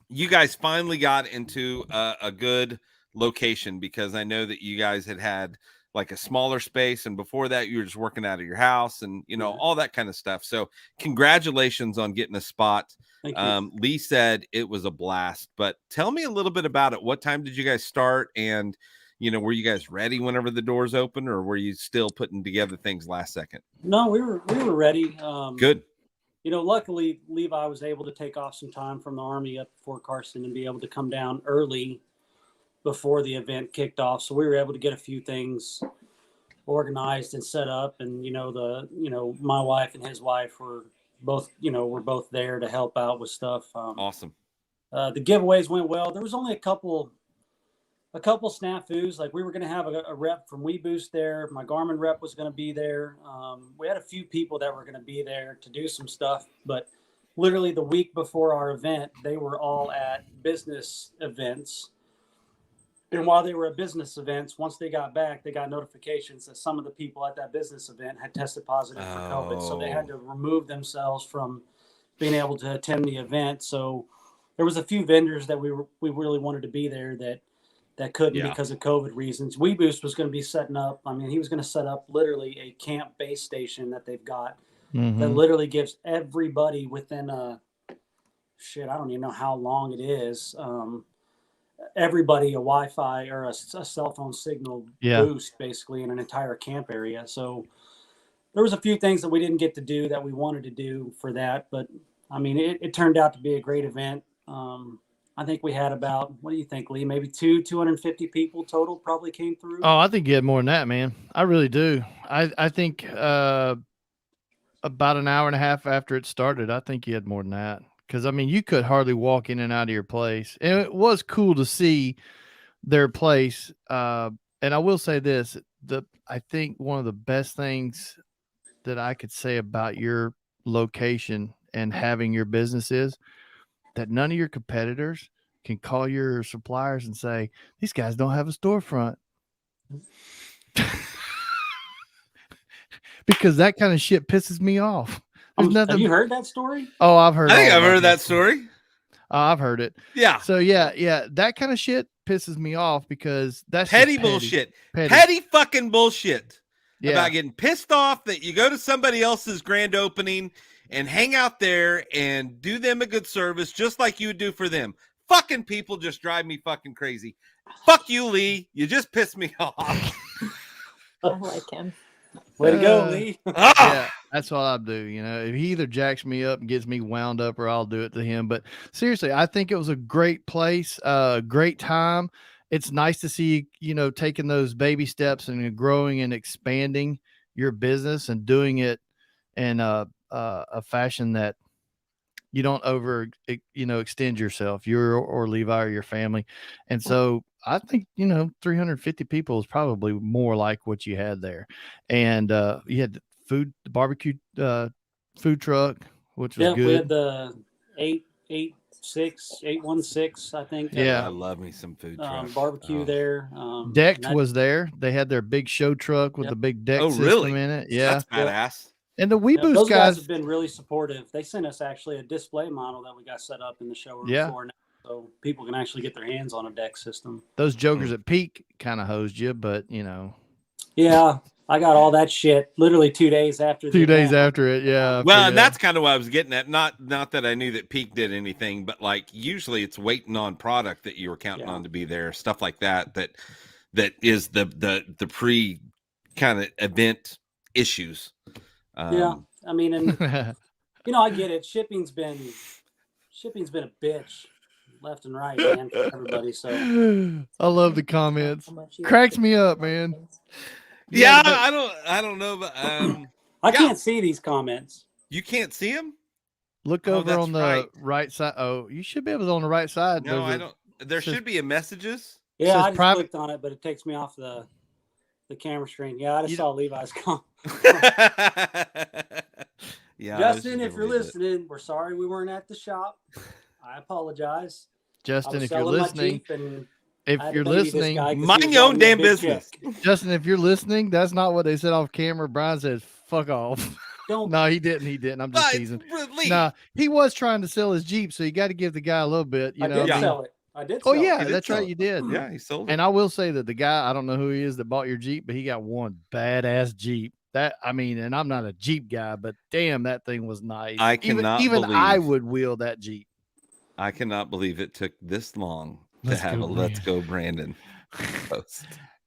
you guys finally got into a good location, because I know that you guys had like a smaller space, and before that you were just working out of your house and, you know, all that kind of stuff. So congratulations on getting a spot. Lee said it was a blast, but tell me a little bit about it. What time did you guys start? And, you know, were you guys ready whenever the doors open, or were you still putting together things last second? No, we were ready. Good. You know, luckily Levi was able to take off some time from the Army up to Fort Carson and be able to come down early before the event kicked off. So we were able to get a few things organized and set up. And, my wife and his wife were both there to help out with stuff. Awesome. The giveaways went well. There was only a couple snafus. Like, we were going to have a rep from WeBoost there. My Garmin rep was going to be there. We had a few people that were going to be there to do some stuff, but literally the week before our event, they were all at business events. And while they were at business events, once they got back, they got notifications that some of the people at that business event had tested positive for COVID. So they had to remove themselves from being able to attend the event. So there was a few vendors that we really wanted to be there that couldn't because of COVID reasons. WeBoost was going to be setting up. I mean, he was going to set up literally a camp base station that they've got that literally gives everybody within I don't even know how long it is, everybody a Wi-Fi or a cell phone signal boost basically in an entire camp area. So there was a few things that we didn't get to do that we wanted to do for that, but I mean, it turned out to be a great event. I think we had about, what do you think, Lee? Maybe 250 people total probably came through. Oh, I think you had more than that, man. I really do. I think about an hour and a half after it started, I think you had more than that. Because, I mean, you could hardly walk in and out of your place. And it was cool to see their place. And I will say this, I think one of the best things that I could say about your location and having your business is that none of your competitors can call your suppliers and say, these guys don't have a storefront. Because that kind of shit pisses me off. Have you heard that story? Oh, I've heard. I think I've heard that story. I've heard it. Yeah. So yeah, that kind of shit pisses me off because that's petty bullshit. Petty fucking bullshit. Yeah. About getting pissed off that you go to somebody else's grand opening and hang out there and do them a good service just like you would do for them. Fucking people just drive me fucking crazy. Fuck you, Lee. You just pissed me off. I like him. Way to go, Lee. Yeah, that's what I'll do. You know, if he either jacks me up and gets me wound up, or I'll do it to him. But seriously, I think it was a great place, great time. It's nice to see, you know, taking those baby steps and growing and expanding your business and doing it in a fashion that you don't extend yourself, or Levi or your family. And so I think, 350 people is probably more like what you had there. And you had the barbecue food truck, which was good. We had the 816, I think. Yeah. I love me some food truck. Barbecue there. Decked was there. They had their big show truck with the big deck system in it. Yeah. That's badass. And the Weeboost those guys have been really supportive. They sent us actually a display model that we got set up in the showroom floor now, so people can actually get their hands on a deck system. Those jokers at Peak kind of hosed you, but Yeah, I got all that shit literally 2 days after. 2 days after it, yeah. Well, and that's kind of what I was getting at. Not that I knew that Peak did anything, but like usually it's waiting on product that you were counting on to be there, stuff like that. That is the pre kind of event issues. Yeah, I mean, and I get it. Shipping's been a bitch left and right, man, for everybody. So I love the comments. Cracks me up, man. Yeah, I don't know, but I can't see these comments. You can't see them? Look over on the right side. Oh, you should be able to on the right side. No, I don't. There should be a messages. Yeah, I just clicked on it, but it takes me off the camera screen. Yeah, I just saw Levi's comment. Yeah, Justin, if you're listening, we're sorry we weren't at the shop. I apologize. Justin, if you're listening, mind your own damn business. Justin, if you're listening, that's not what they said off camera. Brian says, "Fuck off." No, he didn't. I'm just teasing. No, he was trying to sell his Jeep, so you got to give the guy a little bit. I did sell it. Oh yeah, that's right. You did. Yeah, he sold it. And I will say that the guy, I don't know who he is that bought your Jeep, but he got one badass Jeep. And I'm not a Jeep guy, but damn, that thing was nice. I cannot even believe I would wheel that Jeep. I cannot believe it took this long to have Let's Go Brandon post.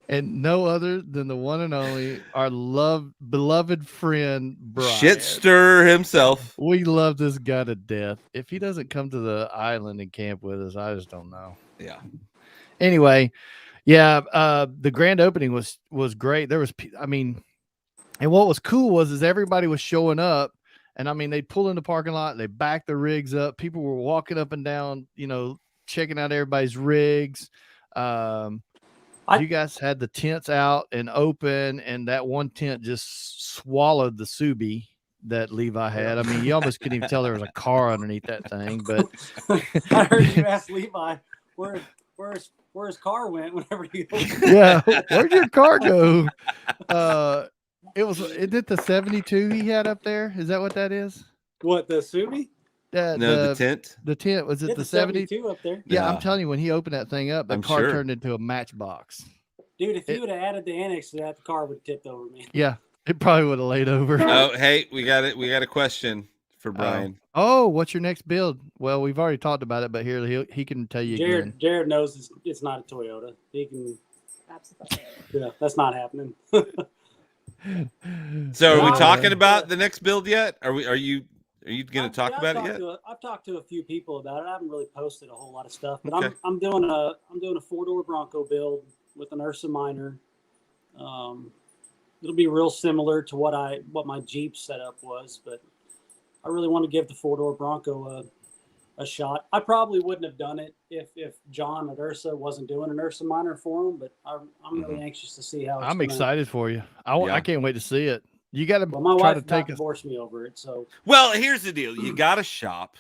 And no other than the one and only, our beloved friend, Brian. Shitster himself. We love this guy to death. If he doesn't come to the island and camp with us, I just don't know. Yeah. Anyway, yeah, the grand opening was great. There was, and what was cool is everybody was showing up, and they'd pull in the parking lot, they back the rigs up. People were walking up and down, checking out everybody's rigs. You guys had the tents out and open, and that one tent just swallowed the Subi that Levi had. You almost couldn't even tell there was a car underneath that thing. But I heard you ask Levi where his car went whenever you. Yeah, where'd your car go? Isn't it the 72 he had up there? Is that what that is? What, the Subi? The tent. The tent, was it the 72 up there? Yeah, I'm telling you, when he opened that thing up, the car turned into a matchbox. Dude, if you would have added the annex to that, the car would have tipped over, man. Yeah, it probably would have laid over. Oh, hey, we got a question for Brian. Oh, what's your next build? Well, we've already talked about it, but here he can tell you again. Jared knows it's not a Toyota. He can. Absolutely. Yeah, that's not happening. So are we talking about the next build yet? Are you going to talk about it yet? I've talked to a few people about it. I haven't really posted a whole lot of stuff, but Okay. I'm doing a 4-door Bronco build with an Ursa Minor. It'll be real similar to what my Jeep setup was, but I really want to give the 4-door Bronco a shot. I probably wouldn't have done it if John at Ursa wasn't doing an Ursa Minor for him, but I'm really anxious to see how it's I'm excited for you. I can't wait to see it. You got to my try wife to take divorce me over it. So Well, here's the deal. You got to shop.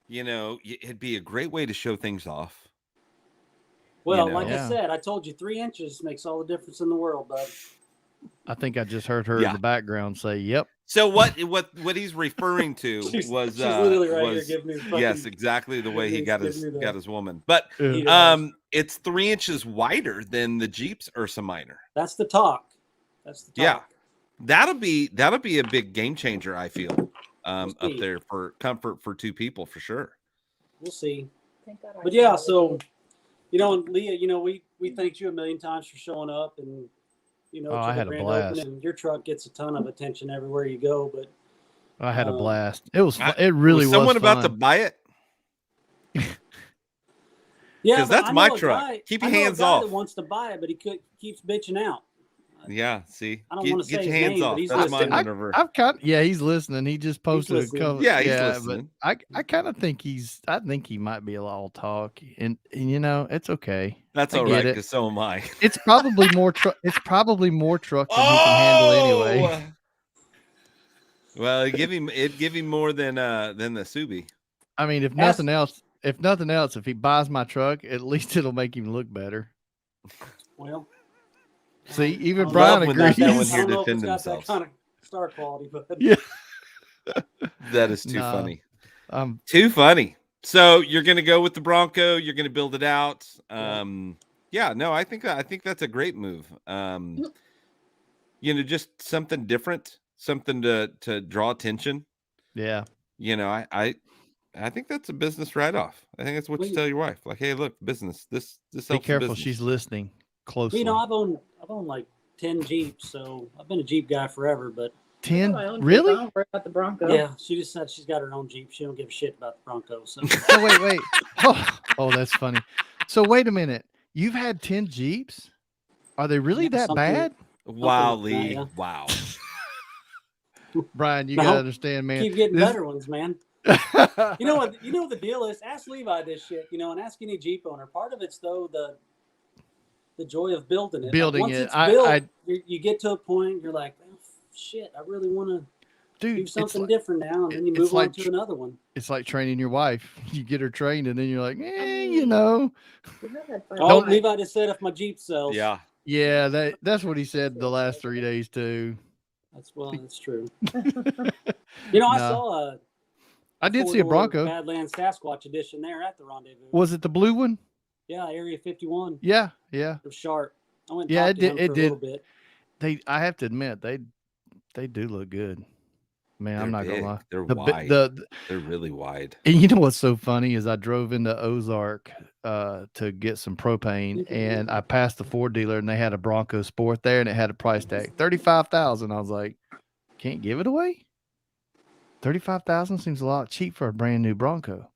You know, it'd be a great way to show things off. well, You know? like I said, I told you 3 inches makes all the difference in the world, bud. I think I just heard her in the background say, "Yep." So what he's referring to She's was literally right here giving me fucking, yes, exactly the way he got his woman. But Yeah. it's 3 inches wider than the Jeep's Ursa Minor. That's the talk. Yeah. That'll be a big game changer, I feel. Up there for comfort for 2 people for sure. We'll see. Thank God But yeah, so Leah, we thanked you a million times for showing up, and I had a blast. opening. Your truck gets a ton of attention everywhere you go, but I had a blast. It was fun. It really was someone fun. about to buy it? yeah, because that's my truck. Keep your hands off. That wants to buy it, but he keeps bitching out. Yeah, see, I don't want to say get your his hands name, off. but he's That's listening. mine whenever. He's listening. He just posted a couple. Yeah, he's but listening. I kind of think I think he might be a little talk, and it's okay. That's all right, because so am I. It's probably more truck. It's probably more truck than he can handle anyway. Well, it'd give him more than the Subi. I mean, if nothing else, if he buys my truck, at least it'll make him look better. Well, see, even Brian agrees. No one I here don't know if defend it's got themselves. that kind of star quality, but Yeah, that is too funny. Too funny. So you're gonna go with the Bronco. You're gonna build it out. Yeah, no, I think that's a great move. Just something different, something to draw attention. Yeah. I think that's a business write-off. I think that's what you tell your wife. Like, hey, look, business. This be careful. She's listening closely. I've owned like 10 Jeeps, so I've been a Jeep guy forever. But 10, really? I don't worry about the Bronco. Yeah, she just said she's got her own Jeep. She don't give a shit about the Bronco. So oh, wait. Oh, that's funny. So wait a minute. You've had 10 Jeeps? Are they really that bad? Wow, Lee. Yeah. Wow. Brian, you gotta understand, man. Keep getting better ones, man. You know what the deal is? Ask Levi this shit, and ask any Jeep owner. Part of it's though the joy of building it. Once it's built, you get to a point you're like, oh, shit, I really want to do something different now, and then you move on to another one. It's like training your wife. You get her trained, and then you're like, Levi just said if my Jeep sells. Yeah, that's what he said the last 3 days too. That's true. I did see a Bronco. Badlands Sasquatch edition there at the Rendezvous. Was it the blue one? Yeah, Area 51. Yeah. It was sharp. I went and talked to him for a little bit. I have to admit, they do look good. Man, I'm not gonna lie. They're wide. They're really wide. And you know what's so funny is I drove into Ozarks to get some propane, and I passed the Ford dealer, and they had a Bronco Sport there, and it had a price tag $35,000. I was like, can't give it away. $35,000 seems a lot cheap for a brand new Bronco.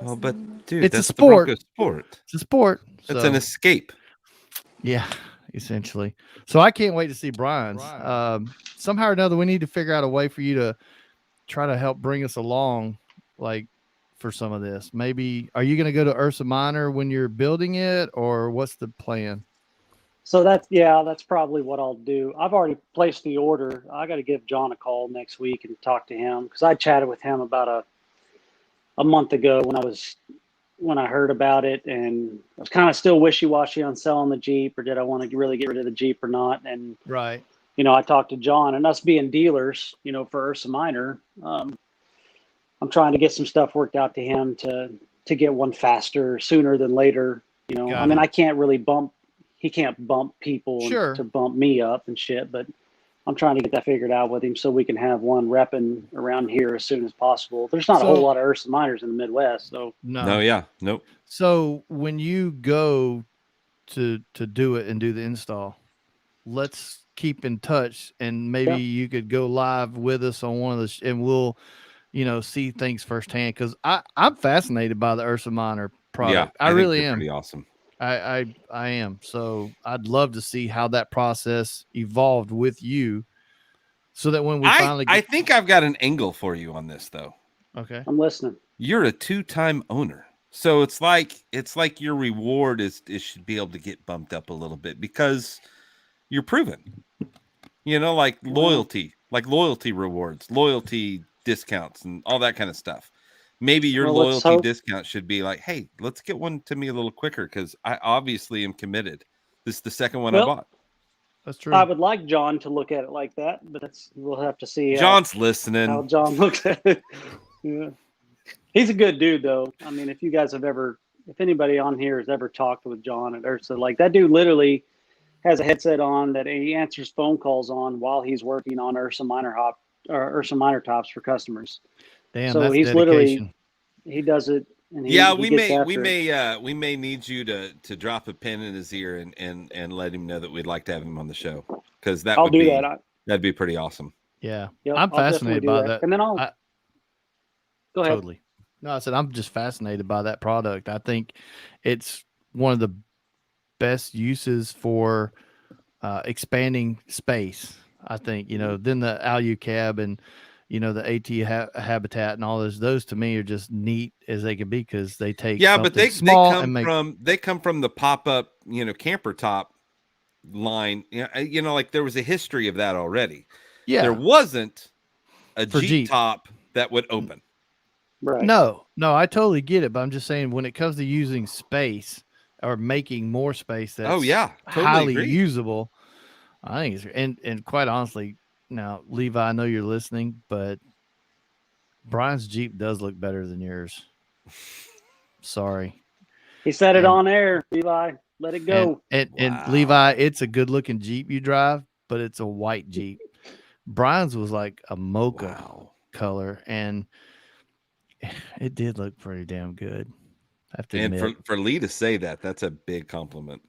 Oh, but dude, it's that's a sport. The Bronco Sport. It's a sport. It's an escape. Yeah, essentially. So I can't wait to see Brian's. Somehow or another, we need to figure out a way for you to try to help bring us along, like for some of this. Maybe are you going to go to Ursa Minor when you're building it, or what's the plan? So that's probably what I'll do. I've already placed the order. I got to give John a call next week and talk to him, because I chatted with him about a month ago when I heard about it, and I was kind of still wishy-washy on selling the Jeep, or did I want to really get rid of the Jeep or not. And right, I talked to John, and us being dealers, for Ursa Minor, I'm trying to get some stuff worked out to him to get one faster, sooner than later. I can't really he can't bump people to bump me up and shit, but I'm trying to get that figured out with him so we can have one repping around here as soon as possible. There's not a whole lot of Ursa Minors in the Midwest, so No, yeah, nope. So when you go to do it and do the install, let's keep in touch, and maybe you could go live with us on one of the and we'll see things firsthand, because I'm fascinated by the Ursa Minor product. Yeah, I really am. Pretty awesome. I am. So I'd love to see how that process evolved with you, so that when we finally I think I've got an angle for you on this, though. Okay, I'm listening. You're a 2-time owner, so it's like your reward is should be able to get bumped up a little bit because you're proven. Like loyalty rewards, loyalty discounts, and all that kind of stuff. Maybe your loyalty discount should be like, hey, let's get one to me a little quicker because I obviously am committed. This is the second one I bought. That's true. I would like John to look at it like that, but we'll have to see. John's listening. How John looks at it. Yeah. He's a good dude, though. I mean, if anybody on here has ever talked with John at Ursa, like that dude literally has a headset on that he answers phone calls on while he's working on Ursa Minor tops for customers. Damn, so that's he's dedication. He does it. And we may need you to drop a pin in his ear and let him know that we'd like to have him on the show, because that'd be pretty awesome. Yeah, I'm fascinated by that. And then go ahead. Totally. No, I said I'm just fascinated by that product. I think it's one of the best uses for expanding space. I think then the Alu cab and the AT habitat and all those to me are just neat as they can be, because they take but they come from the pop-up camper top line. Like there was a history of that already. Yeah, there wasn't a Jeep top that would open. Right. No, I totally get it, but I'm just saying when it comes to using space or making more space that's totally highly agree. usable, I think it's and quite honestly, now Levi, I know you're listening, but Brian's Jeep does look better than yours. Sorry. He said it on air, Levi. Let it go. And Levi, it's a good looking Jeep you drive, but it's a white Jeep. Brian's was like a mocha color, and it did look pretty damn good. I have to admit. For Lee to say that, that's a big compliment.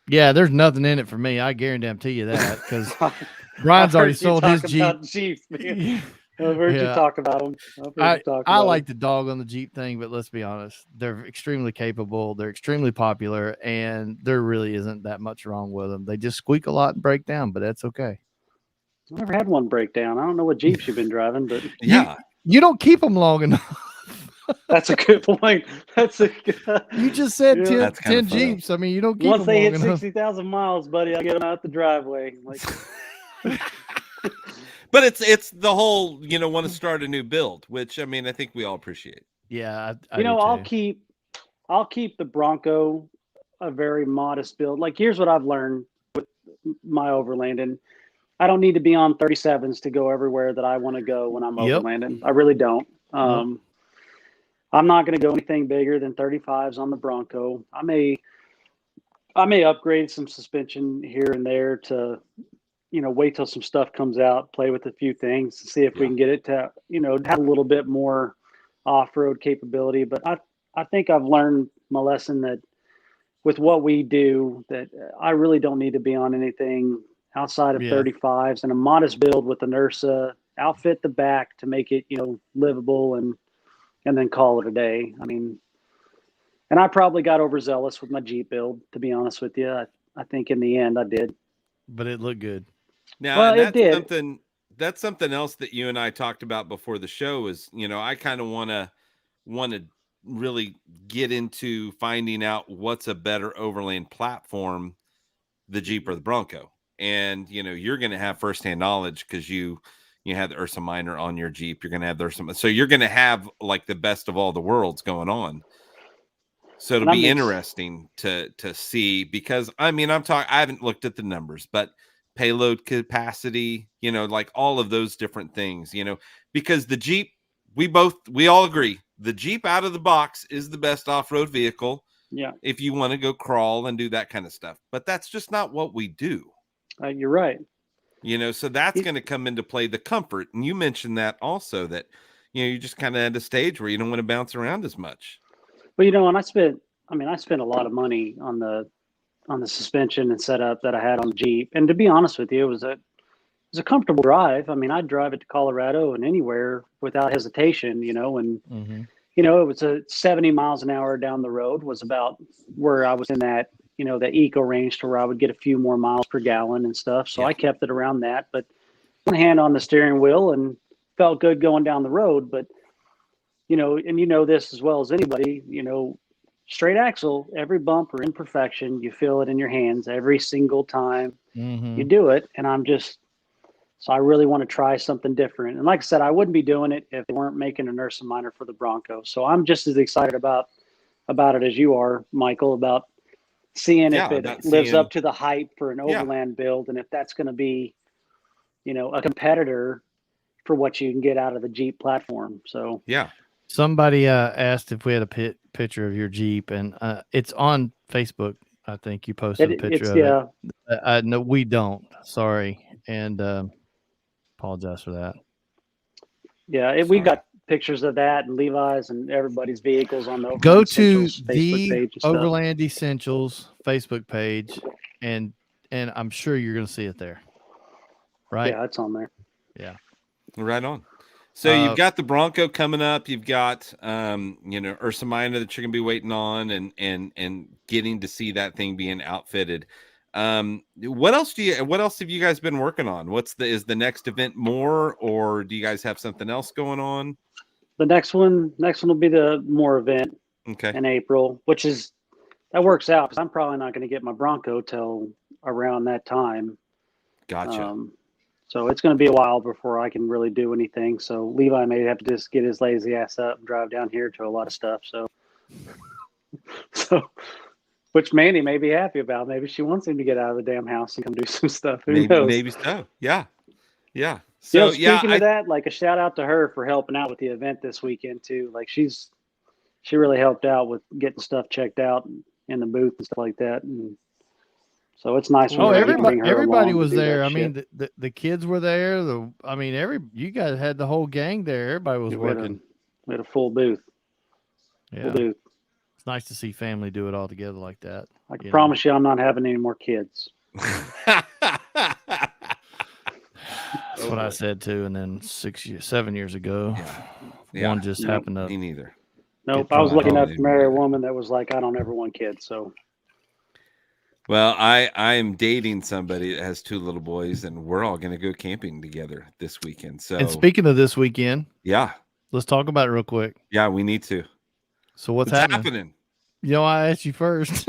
Yeah, there's nothing in it for me. I guarantee you that, because Brian's already sold his Jeep. Jeeps, man. I've heard you talk about them. I like the dog on the Jeep thing, but let's be honest, they're extremely capable. They're extremely popular, and there really isn't that much wrong with them. They just squeak a lot and break down, but that's okay. I've never had one break down. I don't know what Jeeps you've been driving, but you don't keep them long enough. That's a good point. You just said 10 Jeeps. I mean, you don't keep once them they long hit enough. 60,000 miles, buddy, I get them out the driveway. Like, but it's the whole want to start a new build, which I mean I think we all appreciate. Yeah, I'll keep the Bronco a very modest build. Like, here's what I've learned with my overlanding. I don't need to be on 37s to go everywhere that I want to go when I'm overlanding. I really don't. I'm not going to go anything bigger than 35s on the Bronco. I may upgrade some suspension here and there to, wait till some stuff comes out, play with a few things, see if we can get it to, have a little bit more off-road capability. But I think I've learned my lesson that with what we do, that I really don't need to be on anything outside of 35s, and a modest build with an Ursa, outfit the back to make it, livable, and then call it a day. I mean, and I probably got overzealous with my Jeep build, to be honest with you. I think in the end I did. But it looked good. Now, that's something else that you and I talked about before the show is, I kind of want to really get into finding out what's a better overland platform, the Jeep or the Bronco. And, you're going to have firsthand knowledge because you have the Ursa Minor on your Jeep. You're going to have the Ursa. So you're going to have like the best of all the worlds going on. So it'll be interesting to see, because I mean, I haven't looked at the numbers, but payload capacity, like all of those different things, because the Jeep, we all agree the Jeep out of the box is the best off-road vehicle. Yeah. If you want to go crawl and do that kind of stuff, but that's just not what we do. You're right. So that's going to come into play, the comfort. And you mentioned that also, that, you just kind of at a stage where you don't want to bounce around as much. Well, and I spent a lot of money on the suspension and setup that I had on the Jeep. And to be honest with you, it was a comfortable drive. I mean, I'd drive it to Colorado and anywhere without hesitation, and Mm-hmm. it was a 70 miles an hour down the road was about where I was in that, that eco range to where I would get a few more miles per gallon and stuff. So I kept it around that, but one hand on the steering wheel and felt good going down the road. But, and this as well as anybody, straight axle, every bump or imperfection, you feel it in your hands every single time you do it. And so I really want to try something different. And like I said, I wouldn't be doing it if they weren't making an Ursa Minor for the Bronco. So I'm just as excited about it as you are, Michael, about seeing if it lives up to the hype for an Overland build, and if that's going to be, a competitor for what you can get out of the Jeep platform. So somebody asked if we had a picture of your Jeep, and it's on Facebook. I think you posted a picture of it. No, we don't. Sorry, and apologize for that. Yeah, we got pictures of that and Levi's and everybody's vehicles on the Overland Go to Essentials Facebook page and Overland Essentials Facebook page, and I'm sure you're going to see it there. Right? Yeah, it's on there. Yeah. Right on. So you've got the Bronco coming up. You've got, Ursa Minor that you're going to be waiting on, and getting to see that thing being outfitted. What else have you guys been working on? Is the next event more, or do you guys have something else going on? The next one will be the more event in April, that works out because I'm probably not going to get my Bronco till around that time. Gotcha. So it's going to be a while before I can really do anything. So Levi may have to just get his lazy ass up and drive down here to a lot of stuff. So which Mandy may be happy about. Maybe she wants him to get out of the damn house and come do some stuff. Who knows? Maybe so. Yeah. Yeah. So speaking of that, like a shout out to her for helping out with the event this weekend too. Like she really helped out with getting stuff checked out in the booth and stuff like that. And so it's nice. Everybody was there. I mean, the kids were there. You guys had the whole gang there. Everybody was working. We had a full booth. Yeah. Full booth. It's nice to see family do it all together like that. I can promise you I'm not having any more kids. That's what I said too. And then 7 years ago, one just happened to. Me neither. Nope. I was looking up to marry a woman that was like, I don't ever want kids. So. Well, I am dating somebody that has 2 little boys, and we're all going to go camping together this weekend. So, and speaking of this weekend, let's talk about it real quick. Yeah, we need to. So what's happening? I asked you first.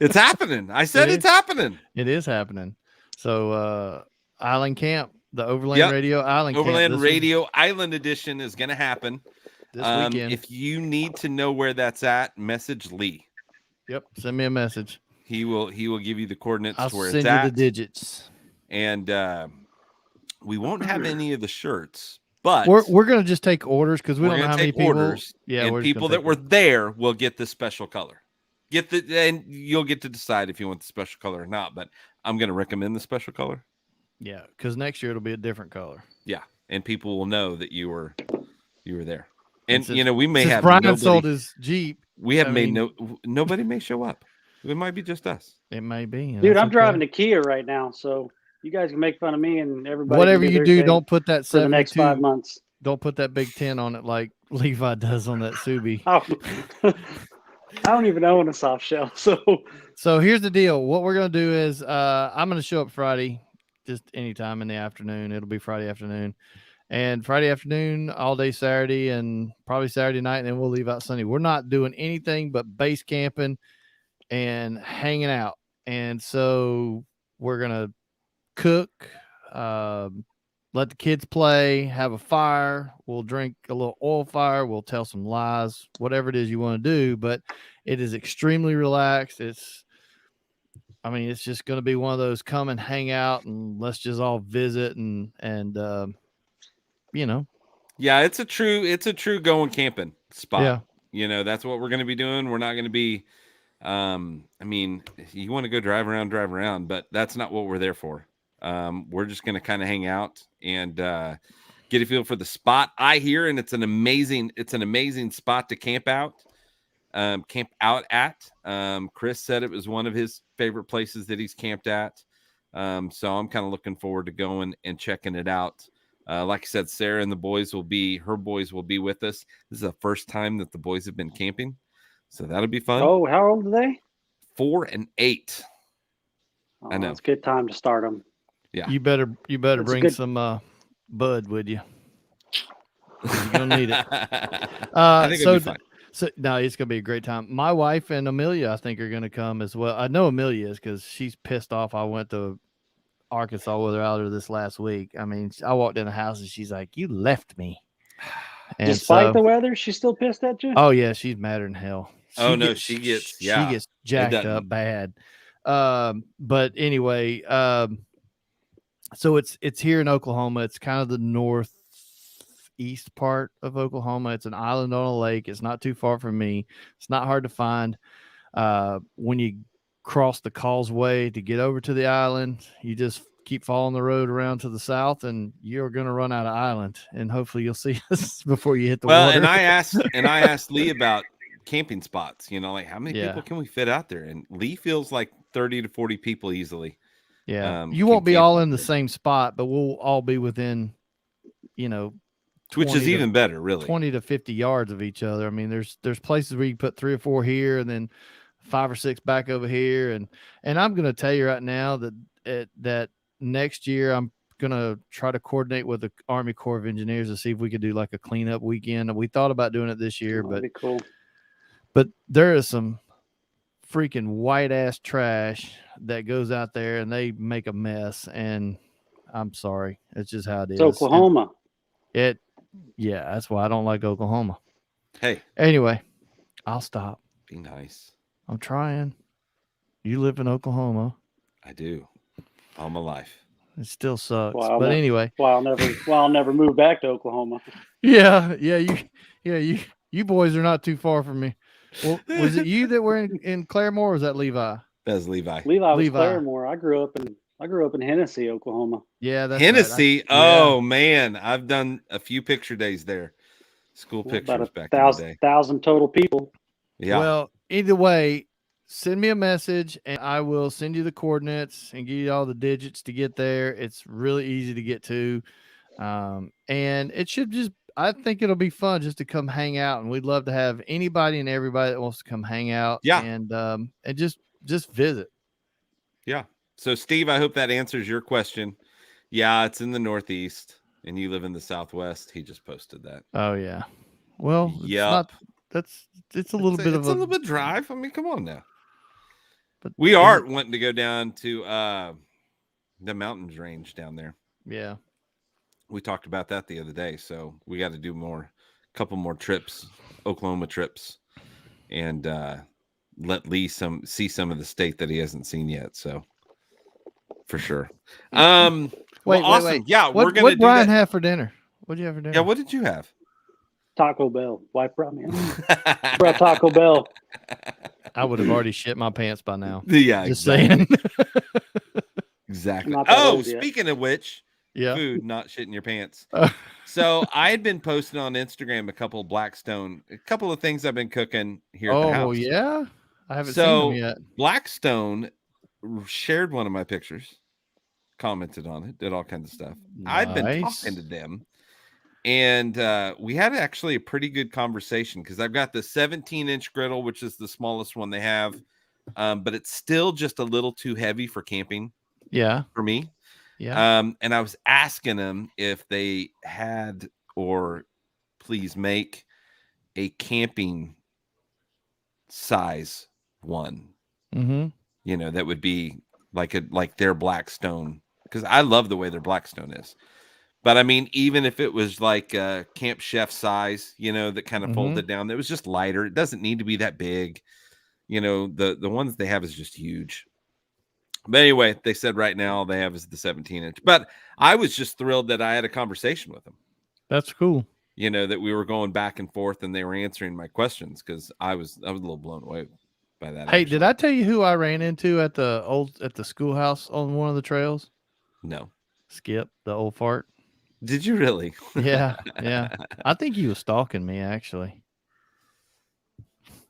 It's happening. I said it's happening. It is happening. So Island Camp, the Overland Radio Island Camp. Overland Radio Island Edition is going to happen this weekend. If you need to know where that's at, message Lee. Yep, send me a message. He will give you the coordinates I'll where send it's you at. the digits. And we won't have any of the shirts, but we're going to just take orders because we don't know how many people. Orders, and people that were there will get the special color. And you'll get to decide if you want the special color or not. But I'm going to recommend the special color. Yeah, because next year it'll be a different color. Yeah, and people will know that you were there. And we may have Brian sold his Jeep. We have nobody may show up. It might be just us. It may be. Dude, I'm driving a Kia right now, so you guys can make fun of me and everybody. Whatever you do, don't put that for the next 5 months. Don't put that big 10 on it like Levi does on that Subi. I don't even own a soft shell. So here's the deal. What we're going to do is I'm going to show up Friday, just anytime in the afternoon. It'll be Friday afternoon. And Friday afternoon, all day Saturday, and probably Saturday night, and then we'll leave out Sunday. We're not doing anything but base camping and hanging out. And so we're going to cook, let the kids play, have a fire. We'll drink a little oil fire. We'll tell some lies, whatever it is you want to do. But it is extremely relaxed. It's just going to be one of those come and hang out and let's just all visit and Yeah, it's a true going camping spot. Yeah. That's what we're going to be doing. We're not going to be, you want to go drive around, but that's not what we're there for. We're just going to kind of hang out and get a feel for the spot. I hear, and it's an amazing spot to camp out at. Chris said it was one of his favorite places that he's camped at. So I'm kind of looking forward to going and checking it out. Like I said, Sarah and her boys will be with us. This is the first time that the boys have been camping, so that'll be fun. Oh, how old are they? 4 and 8. Oh, I know. It's a good time to start them. Yeah. You better That's bring good. some bud with you. You're gonna need it. I think it'll be fun. So no, it's gonna be a great time. My wife and Amelia, I think, are gonna come as well. I know Amelia is because she's pissed off. I went to Arkansas with her out there this last week. I mean, I walked in the house and she's like, "You left me." And Despite the weather, she's still pissed at you? Oh yeah, she's madder than hell. She gets jacked up bad. But anyway, so it's here in Oklahoma. It's kind of the northeast part of Oklahoma. It's an island on a lake. It's not too far from me. It's not hard to find. When you cross the causeway to get over to the island, you just keep following the road around to the south, and you're going to run out of island. And hopefully, you'll see us before you hit the water. And I asked Lee about camping spots. Like how many people can we fit out there? And Lee feels like 30 to 40 people easily. Yeah, you won't be all in the same spot, but we'll all be within, which is even better, really. 20 to 50 yards of each other. I mean, there's places where you put 3 or 4 here, and then 5 or 6 back over here, and I'm going to tell you right now that next year I'm going to try to coordinate with the Army Corps of Engineers to see if we could do like a cleanup weekend. We thought about doing it this year, That'd be cool. But there is some freaking white ass trash that goes out there and they make a mess, and I'm sorry, it's just how it is. It's Oklahoma. Yeah, that's why I don't like Oklahoma. Hey, anyway, I'll stop. Be nice. I'm trying. You live in Oklahoma. I do. All my life. It still sucks. Well, but anyway. Well, I'll never move back to Oklahoma. Yeah. You boys are not too far from me. Well, was it you that were in Claremore, or was that Levi? That was Levi. Levi was Claremore. I grew up in Hennessy, Oklahoma. Yeah, that's Hennessy. Right. Oh man, I've done a few picture days there. School pictures back in the day. 1,000 total people. Yeah. Well, either way, send me a message and I will send you the coordinates and give you all the digits to get there. It's really easy to get to. And it should I think it'll be fun just to come hang out, and we'd love to have anybody and everybody that wants to come hang out. Yeah. And just visit. Yeah. So Steve, I hope that answers your question. Yeah, it's in the Northeast and you live in the Southwest. He just posted that. Oh yeah. Well, yeah. It's a little bit of a little bit drive. I mean, come on now. But we are wanting to go down to the mountains range down there. Yeah. We talked about that the other day, so we got to do a couple more trips, Oklahoma trips, and let Lee see some of the state that he hasn't seen yet. So for sure. Wait. Yeah, we're gonna. What Brian have for dinner? What did you have for dinner? Yeah, what did you have? Taco Bell. Wife brought me. Brought Taco Bell. I would have already shit my pants by now. Yeah, just saying. Exactly. Speaking of which. Yeah. Food, not shitting your pants. So I had been posting on Instagram a couple of things I've been cooking here at the house. Oh, yeah? I haven't seen them yet. Blackstone shared one of my pictures, commented on it, did all kinds of stuff. Nice. I've been talking to them, and we had actually a pretty good conversation because I've got the 17-inch griddle, which is the smallest one they have, but it's still just a little too heavy for camping. Yeah. For me. Yeah. And I was asking them if they had or please make a camping size one. Mm-hmm. That would be like their Blackstone, because I love the way their Blackstone is. But I mean, even if it was like a Camp Chef size, that kind of folded down, that was just lighter. It doesn't need to be that big. The ones they have is just huge. But anyway, they said right now all they have is the 17-inch. But I was just thrilled that I had a conversation with them. That's cool. That we were going back and forth and they were answering my questions, because I was a little blown away by that. Hey, did I tell you who I ran into at the schoolhouse on one of the trails? No. Skip, the old fart. Did you really? Yeah, yeah. I think he was stalking me, actually.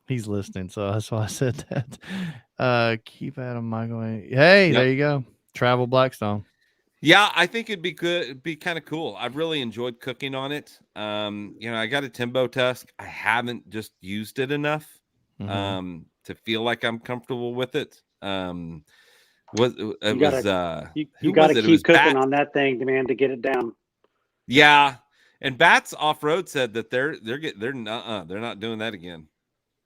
He's listening, so that's why I said that. Keep Adam Michael. Hey, Yep. there you go. Travel Blackstone. Yeah, I think it'd be good. It'd be kind of cool. I've really enjoyed cooking on it. I got a Timbo tusk. I haven't just used it enough to feel like I'm comfortable with it. You Who gotta was it? It keep was cooking Bat. on that thing, man, to get it down. Yeah, and Bats Off Road said that they're not doing that again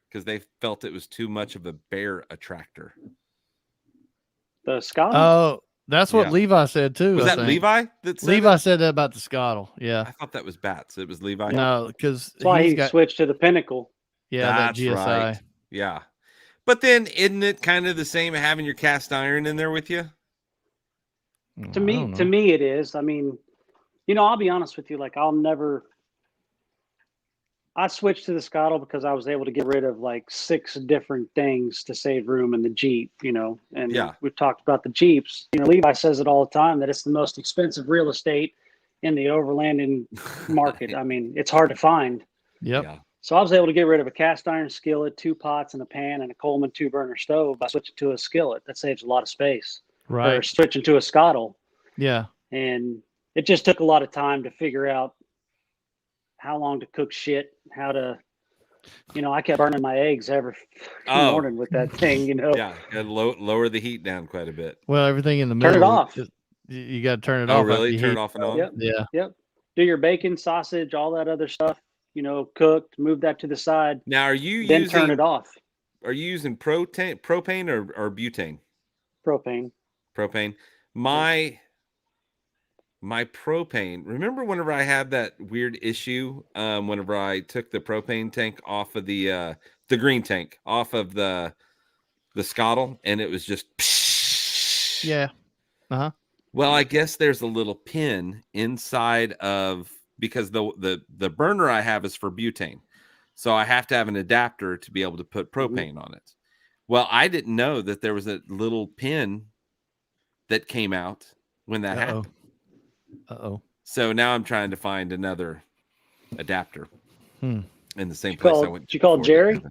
because they felt it was too much of a bear attractor. The Scott. Oh, that's what Levi said too. Was I that think. Levi that said Levi it? said that about the Scottle. Yeah, I thought that was Bats. It was Levi. no, because That's why he switched to the Pinnacle. Yeah, that's that GSI. right. Yeah, but then isn't it kind of the same having your cast iron in there with you? To me, it is. I mean, I'll be honest with you. Like, I switched to the Scottle because I was able to get rid of like 6 different things to save room in the Jeep, and we've talked about the Jeeps. Levi says it all the time that it's the most expensive real estate in the overlanding market. I mean, it's hard to find. Yep. Yeah. So I was able to get rid of a cast iron skillet, 2 pots and a pan, and a Coleman 2-burner stove by switching to a skillet. That saves a lot of space. Right. Or switching to a Scottle. Yeah. And it just took a lot of time to figure out how long to cook shit, how to, I kept burning my eggs every morning with that thing, Yeah, lower the heat down quite a bit. Well, everything in the middle. Turn it off. You got to turn it off. Oh, really? Turn it off and on? Yep. Yeah. Yep. Do your bacon, sausage, all that other stuff, cooked, move that to the side. Now, are you then turn it off? Are you using propane or butane? Propane. Propane. My propane. Remember whenever I had that weird issue? Whenever I took the propane tank off of the green tank off of the Scottle, and it was just yeah. Well, I guess there's a little pin inside of because the burner I have is for butane, so I have to have an adapter to be able to put propane on it. Well, I didn't know that there was a little pin that came out when that happened. So now I'm trying to find another adapter in the same place I went. Did you call Jerry?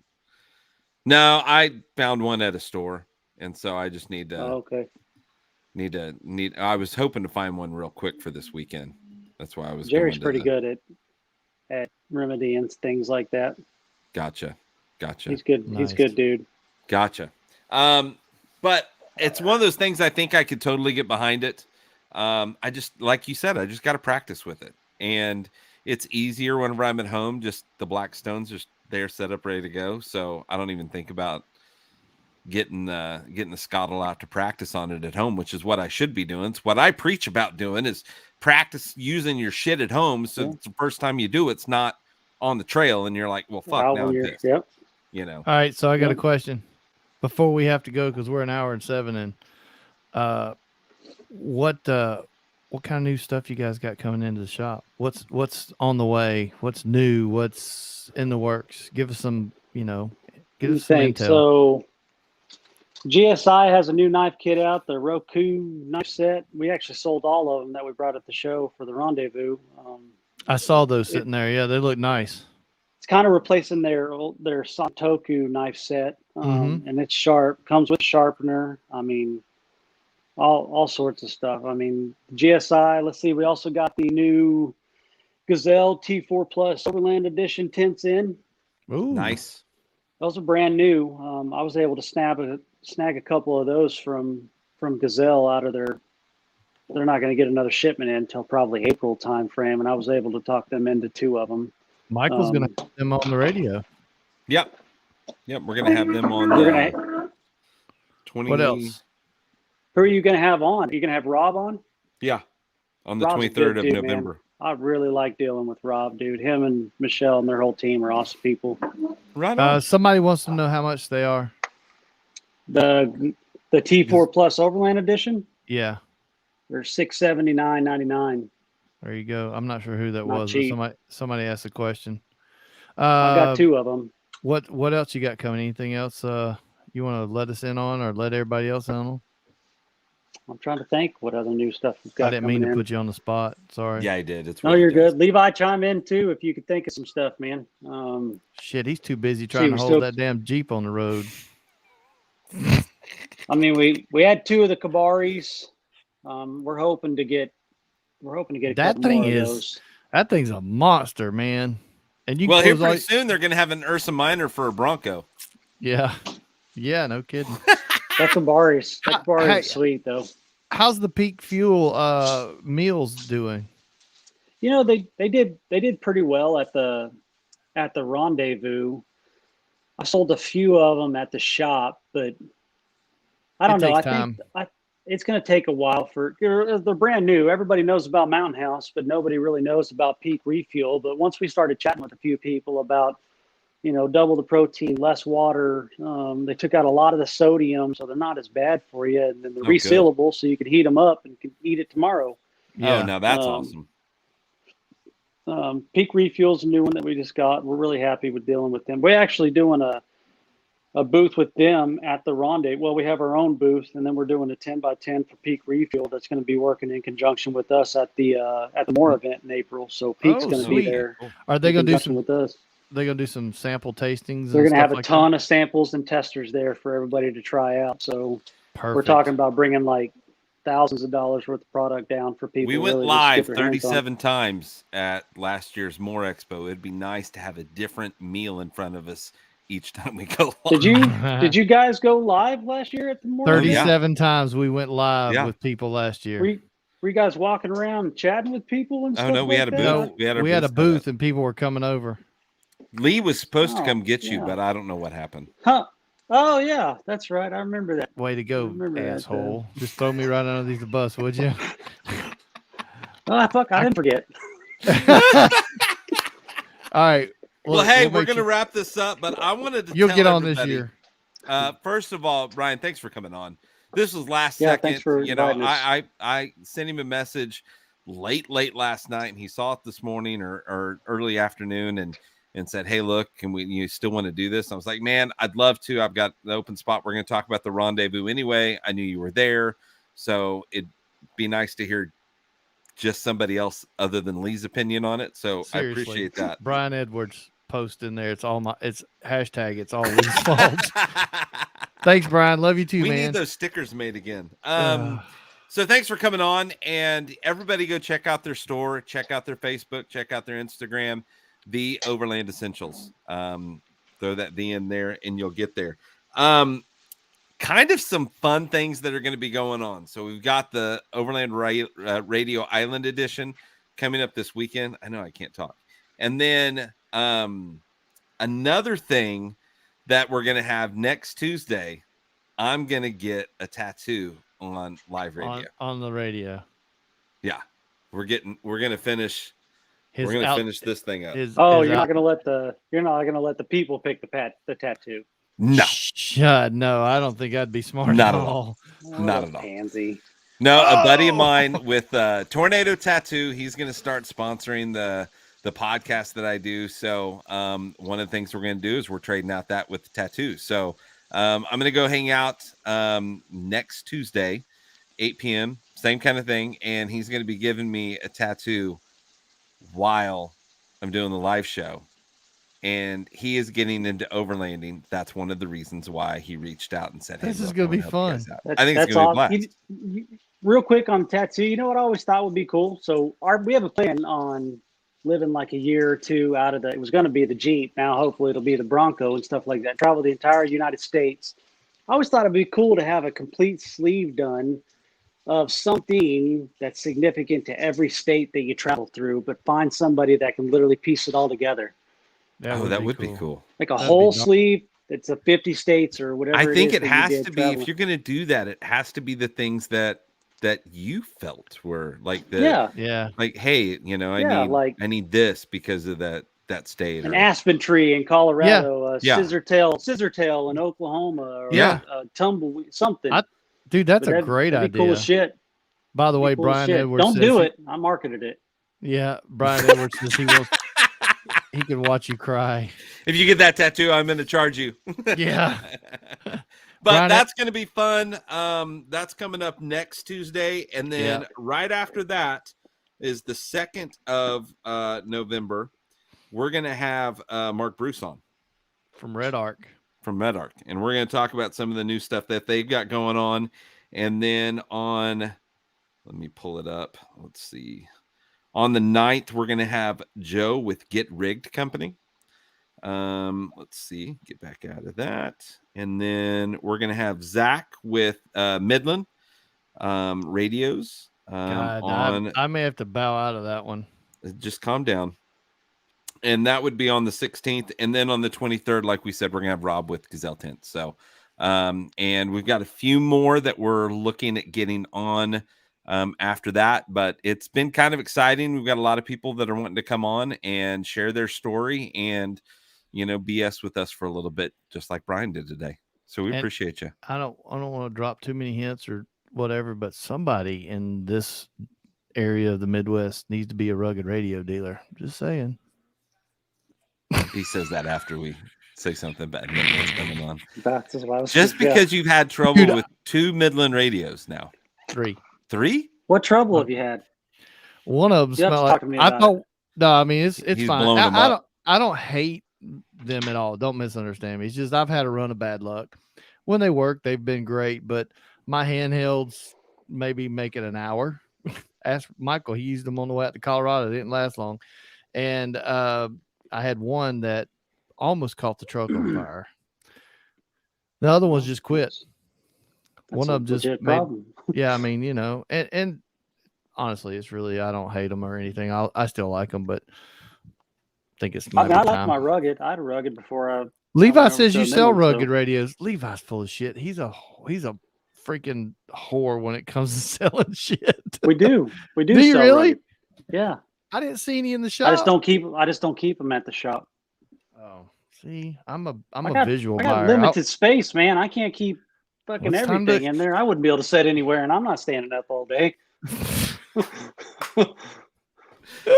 No, I found one at a store, and so I just need to. Oh, okay. I was hoping to find one real quick for this weekend. That's why I was. Jerry's pretty good at remedy and things like that. Gotcha. He's good. Nice. He's good, dude. Gotcha. But it's one of those things I think I could totally get behind it. I just, like you said, I just got to practice with it, and it's easier whenever I'm at home. Just the Blackstone's just there, set up, ready to go. So I don't even think about getting the Scottle out to practice on it at home, which is what I should be doing. It's what I preach about doing is practice using your shit at home. So it's the first time you do it's not on the trail, and you're like, well, fuck, now I'm pissed. Yep. All right, so I got a question before we have to go because we're an hour and 7 in. What kind of new stuff you guys got coming into the shop? What's on the way? What's new? What's in the works? Give us some, give us some intel. So GSI has a new knife kit out, the Roku knife set. We actually sold all of them that we brought at the show for the Rendezvous. I saw those sitting there. Yeah, they look nice. It's kind of replacing their Santoku knife set, and it's sharp. Comes with sharpener. I mean, all sorts of stuff. I mean, GSI. Let's see. We also got the new Gazelle T4 Plus Overland Edition tints in. Ooh, nice. Those are brand new. I was able to snag a couple of those from Gazelle out of their. They're not going to get another shipment in until probably April time frame, and I was able to talk them into 2 of them. Michael's going to have them on the radio. Yep. We're going to have them on. 20. What else? Who are you going to have on? Are you going to have Rob on? Yeah, on the 23rd of November. Man. I really like dealing with Rob, dude. Him and Michelle and their whole team are awesome people. Right on. Somebody wants to know how much they are. The T4 Plus Overland Edition? Yeah. They're $679.99. There you go. I'm not sure who that Not was, cheap. but somebody asked a question. I got 2 of them. What else you got coming? Anything else you want to let us in on or let everybody else in on? I'm trying to think what other new stuff we've I got. didn't mean to in. put you on the spot. Sorry. Yeah, I did. It's No, what he you're does. good. Levi, chime in too if you could think of some stuff, man. Shit, he's too busy trying to we hold still- that damn Jeep on the road. I mean, we had 2 of the Kabaris. We're hoping to get a That couple thing more is- of those. That thing's a monster, man. And you Well, here close all- pretty soon they're going to have an Ursa Minor for a Bronco. Yeah. Yeah, no kidding. That Kabari's Hey. is sweet though. How's the Peak Fuel meals doing? You know, they did pretty well at the Rendezvous. I sold a few of them at the shop, but I don't know. takes I time. think it's going to take a while they're brand new. Everybody knows about Mountain House, but nobody really knows about Peak Refuel. But once we started chatting with a few people about, double the protein, less water, they took out a lot of the sodium, so they're not as bad for you. And then they're good. resealable, so you can heat them up and can eat it tomorrow. Yeah. Oh, now that's awesome. Peak Refuel's a new one that we just got. We're really happy with dealing with them. We're actually doing a booth with them at the Rendezvous. Well, we have our own booth, and then we're doing a 10x10 for Peak Refuel that's going to be working in conjunction with us at the Moore event in April. So Peak's Oh, going to be sweet. there. Are they in going to do conjunction some? with us? They're going to do some sample tastings. They're and going to stuff have a like ton of samples and testers there for everybody to try out. So Perfect. we're talking about bringing like thousands of dollars worth of product down for people. We went really live just get their hands on. 37 times at last year's Moore Expo. It'd be nice to have a different meal in front of us each time we go live. Did you guys go live last year at the Moore event? 37 times we went live Yeah. with people last year. Were you guys walking around chatting with people and stuff? Oh, no, we like had a that? booth. No, our we had a set booth up. and people were coming over. Lee was supposed to Oh, come get you, yeah. but I don't know what happened. Huh? Oh yeah, that's right. I remember that. Way to go, remember that, asshole. Just throw me right under the bus, would you? Oh fuck, I didn't forget. All right. Well, look, hey, we'll we're make going to you- wrap this up, but I wanted to You'll tell get on this everybody, year. First of all, Brian, thanks for coming on. This was last Yeah, second. thanks for inviting us. I sent him a message late last night, and he saw it this morning or early afternoon, and said, "Hey, look, you still want to do this?" I was like, "Man, I'd love to. I've got the open spot. We're going to talk about the Rendezvous anyway. I knew you were there, so it'd be nice to hear just somebody else other than Lee's opinion on it." So Seriously. I appreciate that. Brian Edwards post in there. It's hashtag. It's all Lee's fault. Thanks, Brian. Love you too, We man. need those stickers made again. So thanks for coming on, and everybody go check out their store, check out their Facebook, check out their Instagram, the Overland Essentials. Throw that V in there and you'll get there. Kind of some fun things that are going to be going on. So we've got the Overland Radio Island Edition coming up this weekend. I know I can't talk. And then another thing that we're going to have next Tuesday, I'm going to get a tattoo on live radio. On the radio. Yeah. We're going to finish. His We're going to out- finish this thing up. his- Oh, his you're not out- gonna let the people pick the tattoo. No, Shut. No, I don't think I'd be smart Not at at all. Not at all. Pansy. no, a buddy of mine with Tornado Tattoo, he's going to start sponsoring the podcast that I do. So one of the things we're going to do is we're trading out that with the tattoos. So I'm going to go hang out next Tuesday, 8 p.m., same kind of thing. And he's going to be giving me a tattoo while I'm doing the live show. And he is getting into overlanding. That's one of the reasons why he reached out and said, "Hey, This is look, gonna I wanna be help you guys fun. out." I think it's going to be a blast. Real quick on tattoo, you know what I always thought would be cool? So we have a plan on living like a year or two out of it was going to be the Jeep. Now, hopefully it'll be the Bronco and stuff like that. Travel the entire United States. I always thought it'd be cool to have a complete sleeve done of something that's significant to every state that you travel through, but find somebody that can literally piece it all together. That would be cool. Like a That'd whole be dope. sleeve that's a 50 states or whatever. I think is it that you has did to be, traveling. if you're going to do that, it has to be the things that you felt were like Yeah. like, hey, I need this because of that state. An or, aspen tree in Colorado, Yeah. scissor tail in Oklahoma, or Yeah. tumbleweed, something. Dude, that's But a great that'd be idea. cool as shit. By the way, Cool as Brian shit. Edwards Don't says do he- it. I marketed it. Yeah, Brian Edwards says he can watch you cry. if you get that tattoo, I'm going to charge you. Yeah. But that's going to be fun. That's coming up next Tuesday. And then right after that is the 2nd of November. We're going to have Mark Bruce on. From Red Arc. And we're going to talk about some of the new stuff that they've got going on. And then let me pull it up. Let's see. On the 9th, we're going to have Joe with Get Rigged Company. Let's see. Get back out of that. And then we're going to have Zach with Midland Radios. God, I may have to bow out of that one. Just calm down. And that would be on the 16th. And then on the 23rd, like we said, we're going to have Rob with Gazelle Tent. So, and we've got a few more that we're looking at getting on after that. But it's been kind of exciting. We've got a lot of people that are wanting to come on and share their story and, BS with us for a little bit, just like Brian did today. So we appreciate you. I don't want to drop too many hints or whatever, but somebody in this area of the Midwest needs to be a rugged radio dealer. Just saying. He says that after we say something bad. Midland's coming on. That's what I was just because you've had trouble with 2 Midland radios now. 3. 3? What trouble have you had? One of them smelled like. I thought. No, I mean it's fine. I don't hate them at all. Don't misunderstand me. It's just I've had a run of bad luck. When they work, they've been great, but my handhelds maybe make it an hour. Ask Michael. He used them on the way out to Colorado. It didn't last long, and I had one that almost caught the truck on fire. The other ones just quit. One of them just made, yeah, I mean, and honestly, it's really, I don't hate them or anything. I still like them, but I think it's I like my rugged. I had a rugged before. Levi says you sell rugged radios. Levi's full of shit. He's a freaking whore when it comes to selling shit. We do. Do you really? Rugged. Yeah. I didn't see any in the shop. I just don't keep them at the shop. Oh, see, I'm a visual buyer. I got limited space, man. I can't keep fucking everything in there. I wouldn't be able to sit anywhere, and I'm not standing up all day.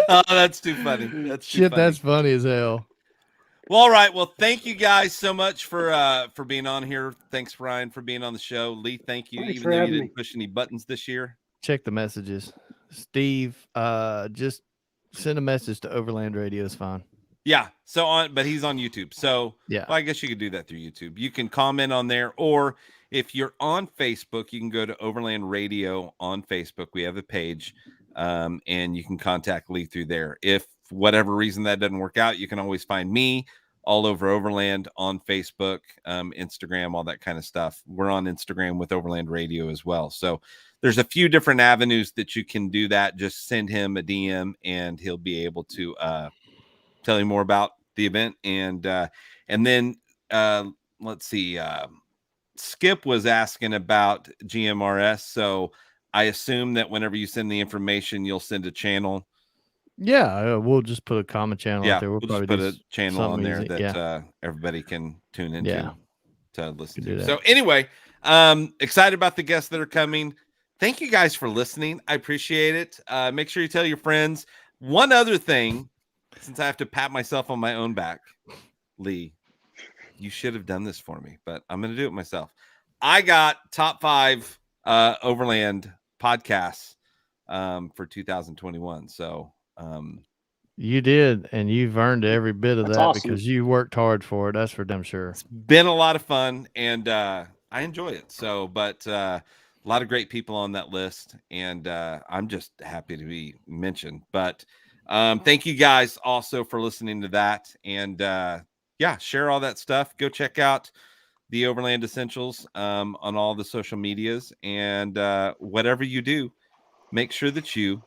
Oh, that's too funny. That's funny as hell. Well, all right. Well, thank you guys so much for being on here. Thanks, Brian, for being on the show. Lee, thank you. Thanks even though you didn't push any buttons this year. Check the messages. Steve, just send a message to Overland Radio is fine. Yeah. But he's on YouTube. So yeah, well, I guess you could do that through YouTube. You can comment on there, or if you're on Facebook, you can go to Overland Radio on Facebook. We have a page, and you can contact Lee through there. If for whatever reason that doesn't work out, you can always find me all over Overland on Facebook, Instagram, all that kind of stuff. We're on Instagram with Overland Radio as well. So there's a few different avenues that you can do that. Just send him a DM and he'll be able to tell you more about the event. And then let's see. Skip was asking about GMRS. So I assume that whenever you send the information, you'll send a channel. Yeah, we'll just put a common channel out there. We'll just put a channel on there that everybody can tune into to listen to. So anyway, excited about the guests that are coming. Thank you guys for listening. I appreciate it. Make sure you tell your friends. One other thing, since I have to pat myself on my own back, Lee, you should have done this for me, but I'm going to do it myself. I got top 5 Overland podcasts for 2021. So you did, and you've earned every bit of that awesome. Because you worked hard for it. That's for damn sure. It's been a lot of fun, and I enjoy it. So, but a lot of great people on that list, and I'm just happy to be mentioned. But thank you guys also for listening to that, and share all that stuff. Go check out the Overland Essentials on all the social medias, and whatever you do, make sure that you